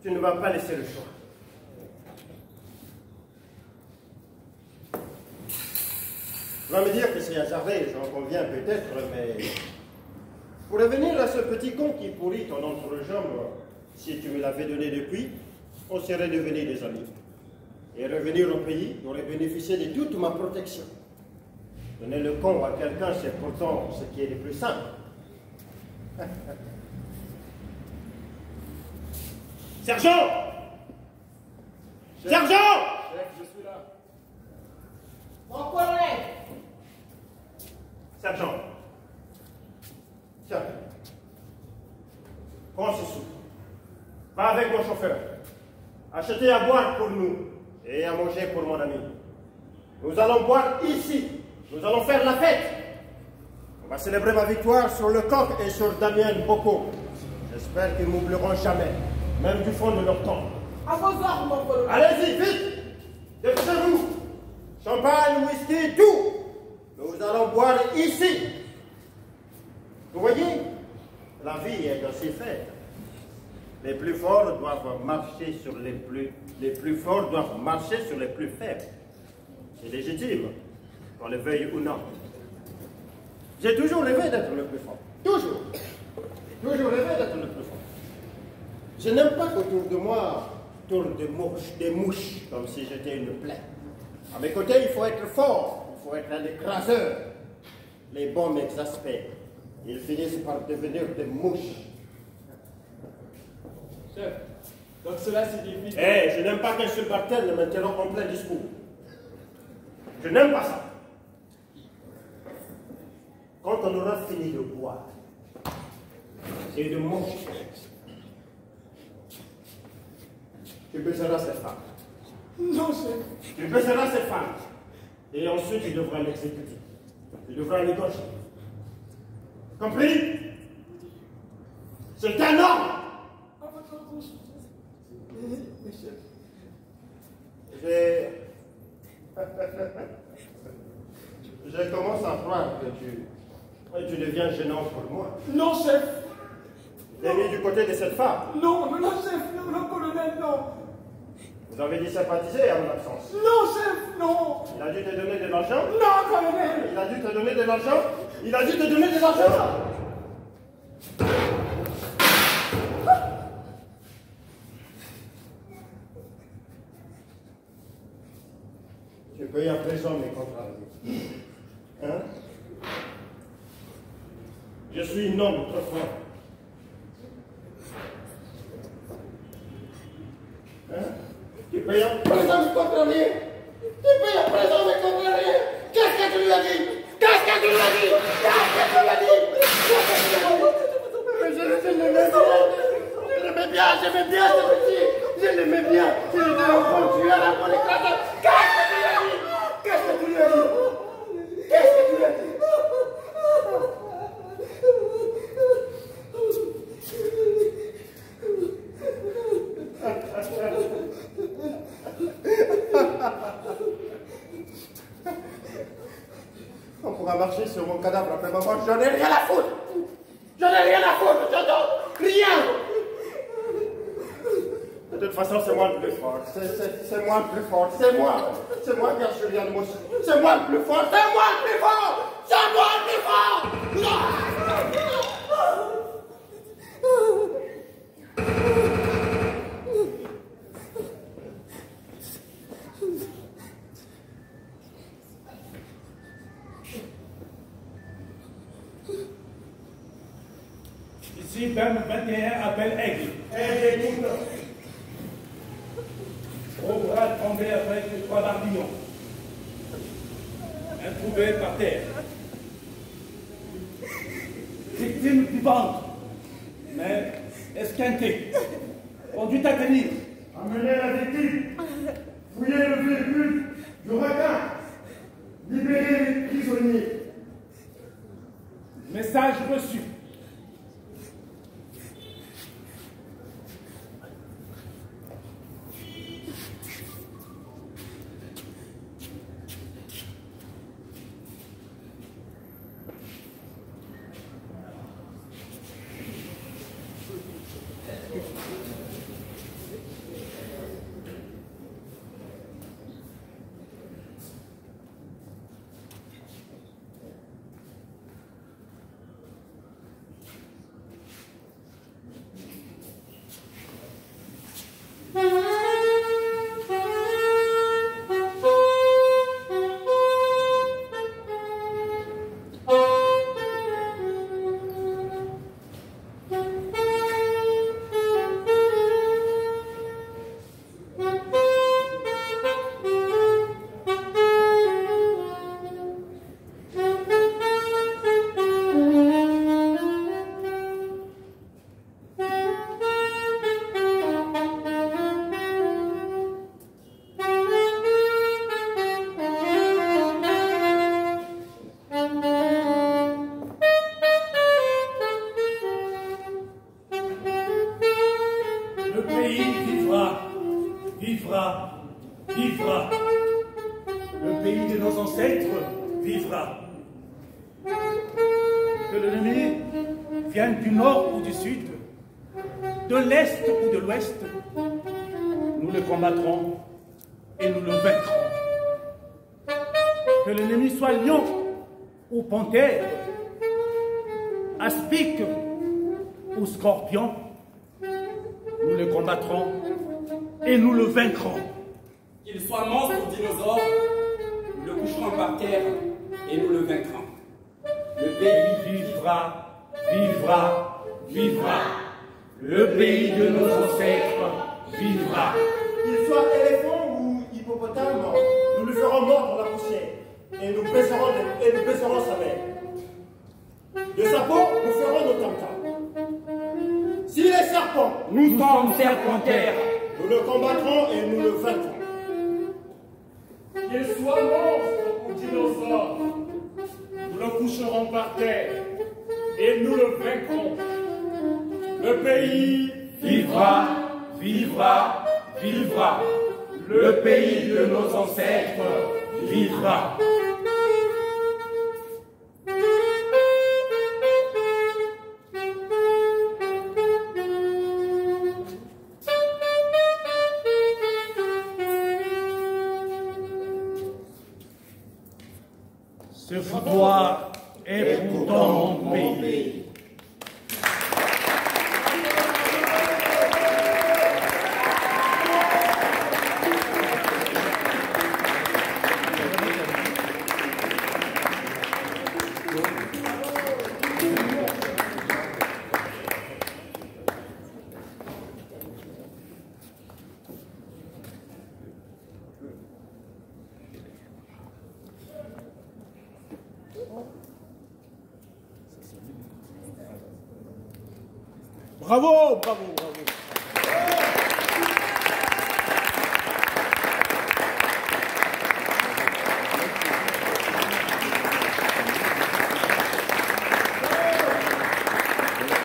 tu ne vas pas laisser le choix. Tu vas me dire que c'est hasardé, j'en conviens peut-être, mais pour revenir à ce petit con qui pourrit ton entrejambe, si tu me l'avais donné depuis, on serait devenus des amis. Et revenir au pays, j'aurais bénéficié de toute ma protection. Donner le con à quelqu'un, c'est pourtant ce qui est le plus simple. Sergent! Sergent! Chef, je suis là. Mon collègue! Sergent. Tiens. Prends ce sou. Va avec mon chauffeur. Achetez à boire pour nous et à manger pour mon ami. Nous allons boire ici. Nous allons faire la fête. On va célébrer ma victoire sur le coq et sur Damien Boko. J'espère qu'ils ne m'oublieront jamais, même du fond de leur temps. À vos ordres, mon colonel. Allez-y, vite! Dépêchez-vous! Champagne, whisky, tout. Nous allons boire ici. Vous voyez, la vie est ainsi faite. Les plus forts doivent marcher sur les plus forts doivent marcher sur les plus faibles. C'est légitime, qu'on le veuille ou non. J'ai toujours rêvé d'être le plus fort. Toujours. Toujours rêvé d'être le plus fort. Je n'aime pas qu'autour de moi tournent des mouches, comme si j'étais une plaie. À mes côtés, il faut être fort, il faut être un écraseur. Les bons m'exaspèrent. Ils finissent par devenir des mouches. Chef, donc cela signifie... Je n'aime pas qu'un subalterne m'interrompe en plein discours. Je n'aime pas ça. Quand on aura fini de boire et de manger, tu baiseras cette femme. Non, chef. Tu baiseras cette femme. Et ensuite, tu devras l'exécuter. Tu devras l'égorger. Compris? C'est un ordre. Je commence à croire que tu deviens gênant pour moi. Non, chef. Tu es mis du côté de cette femme. Non, chef, non, colonel, non. Vous avez dit sympathiser à mon absence. Non, chef, non. Il a dû te donner de l'argent? Non, colonel. Il a dû te donner de l'argent? Il a dû te donner de l'argent? Tu peux à présent mes contrarier. Hein? Je suis un homme trop fort. Hein? Tu peux à présent me contrarier. Tu peux à présent me contrarier. Qu'est-ce que tu lui as dit? Qu'est-ce que tu lui as dit? Qu'est-ce que tu lui as dit? Je l'aimais bien, j'aimais bien ce petit. Je l'aimais bien. Il était un bon tueur, un bon écraseur. Qu'est-ce que tu lui as dit? Qu'est-ce que tu lui as dit? Qu'est-ce que tu lui as dit? On pourra marcher sur mon cadavre après ma mort, j'en ai rien à foutre! J'en ai rien à foutre, j'entends! Rien! De toute façon, c'est moi le plus fort. C'est moi le plus fort. C'est moi. C'est moi qui ai Julien de Mousse. C'est moi le plus fort. C'est moi le plus fort! C'est moi le plus fort! Ici, Berne 21 appelle Aigle. Écoute. Au bras tombé avec 3 barbillons. Un trouvé par terre. Victime vivante, mais esquintée. Conduite à tenir. Amenez la victime. Fouillez le véhicule du requin. Libérez les prisonniers. Message reçu. ancêtres vivra. Que l'ennemi vienne du nord ou du sud, de l'est ou de l'ouest, nous le combattrons et nous le vaincrons. Que l'ennemi soit lion ou panthère, aspic ou scorpion, nous le combattrons et nous le vaincrons. Qu'il soit monstre ou dinosaure, nous le coucherons par terre et nous le vaincrons. Le pays vivra, vivra, vivra. Le pays de nos ancêtres vivra. Qu'il soit éléphant ou hippopotame, nous le ferons mordre la poussière et nous baisserons sa mère. De sa peau, nous ferons nos tentacles. S'il est serpent, nous sommes serpentaires. Nous le combattrons et nous le vaincrons. Qu'il soit monstre ou dinosaure, nous le coucherons par terre et nous le vaincrons. Le pays vivra, vivra, vivra. Le pays de nos ancêtres vivra. Ce foutoir est pourtant mon pays. Bravo, bravo, bravo.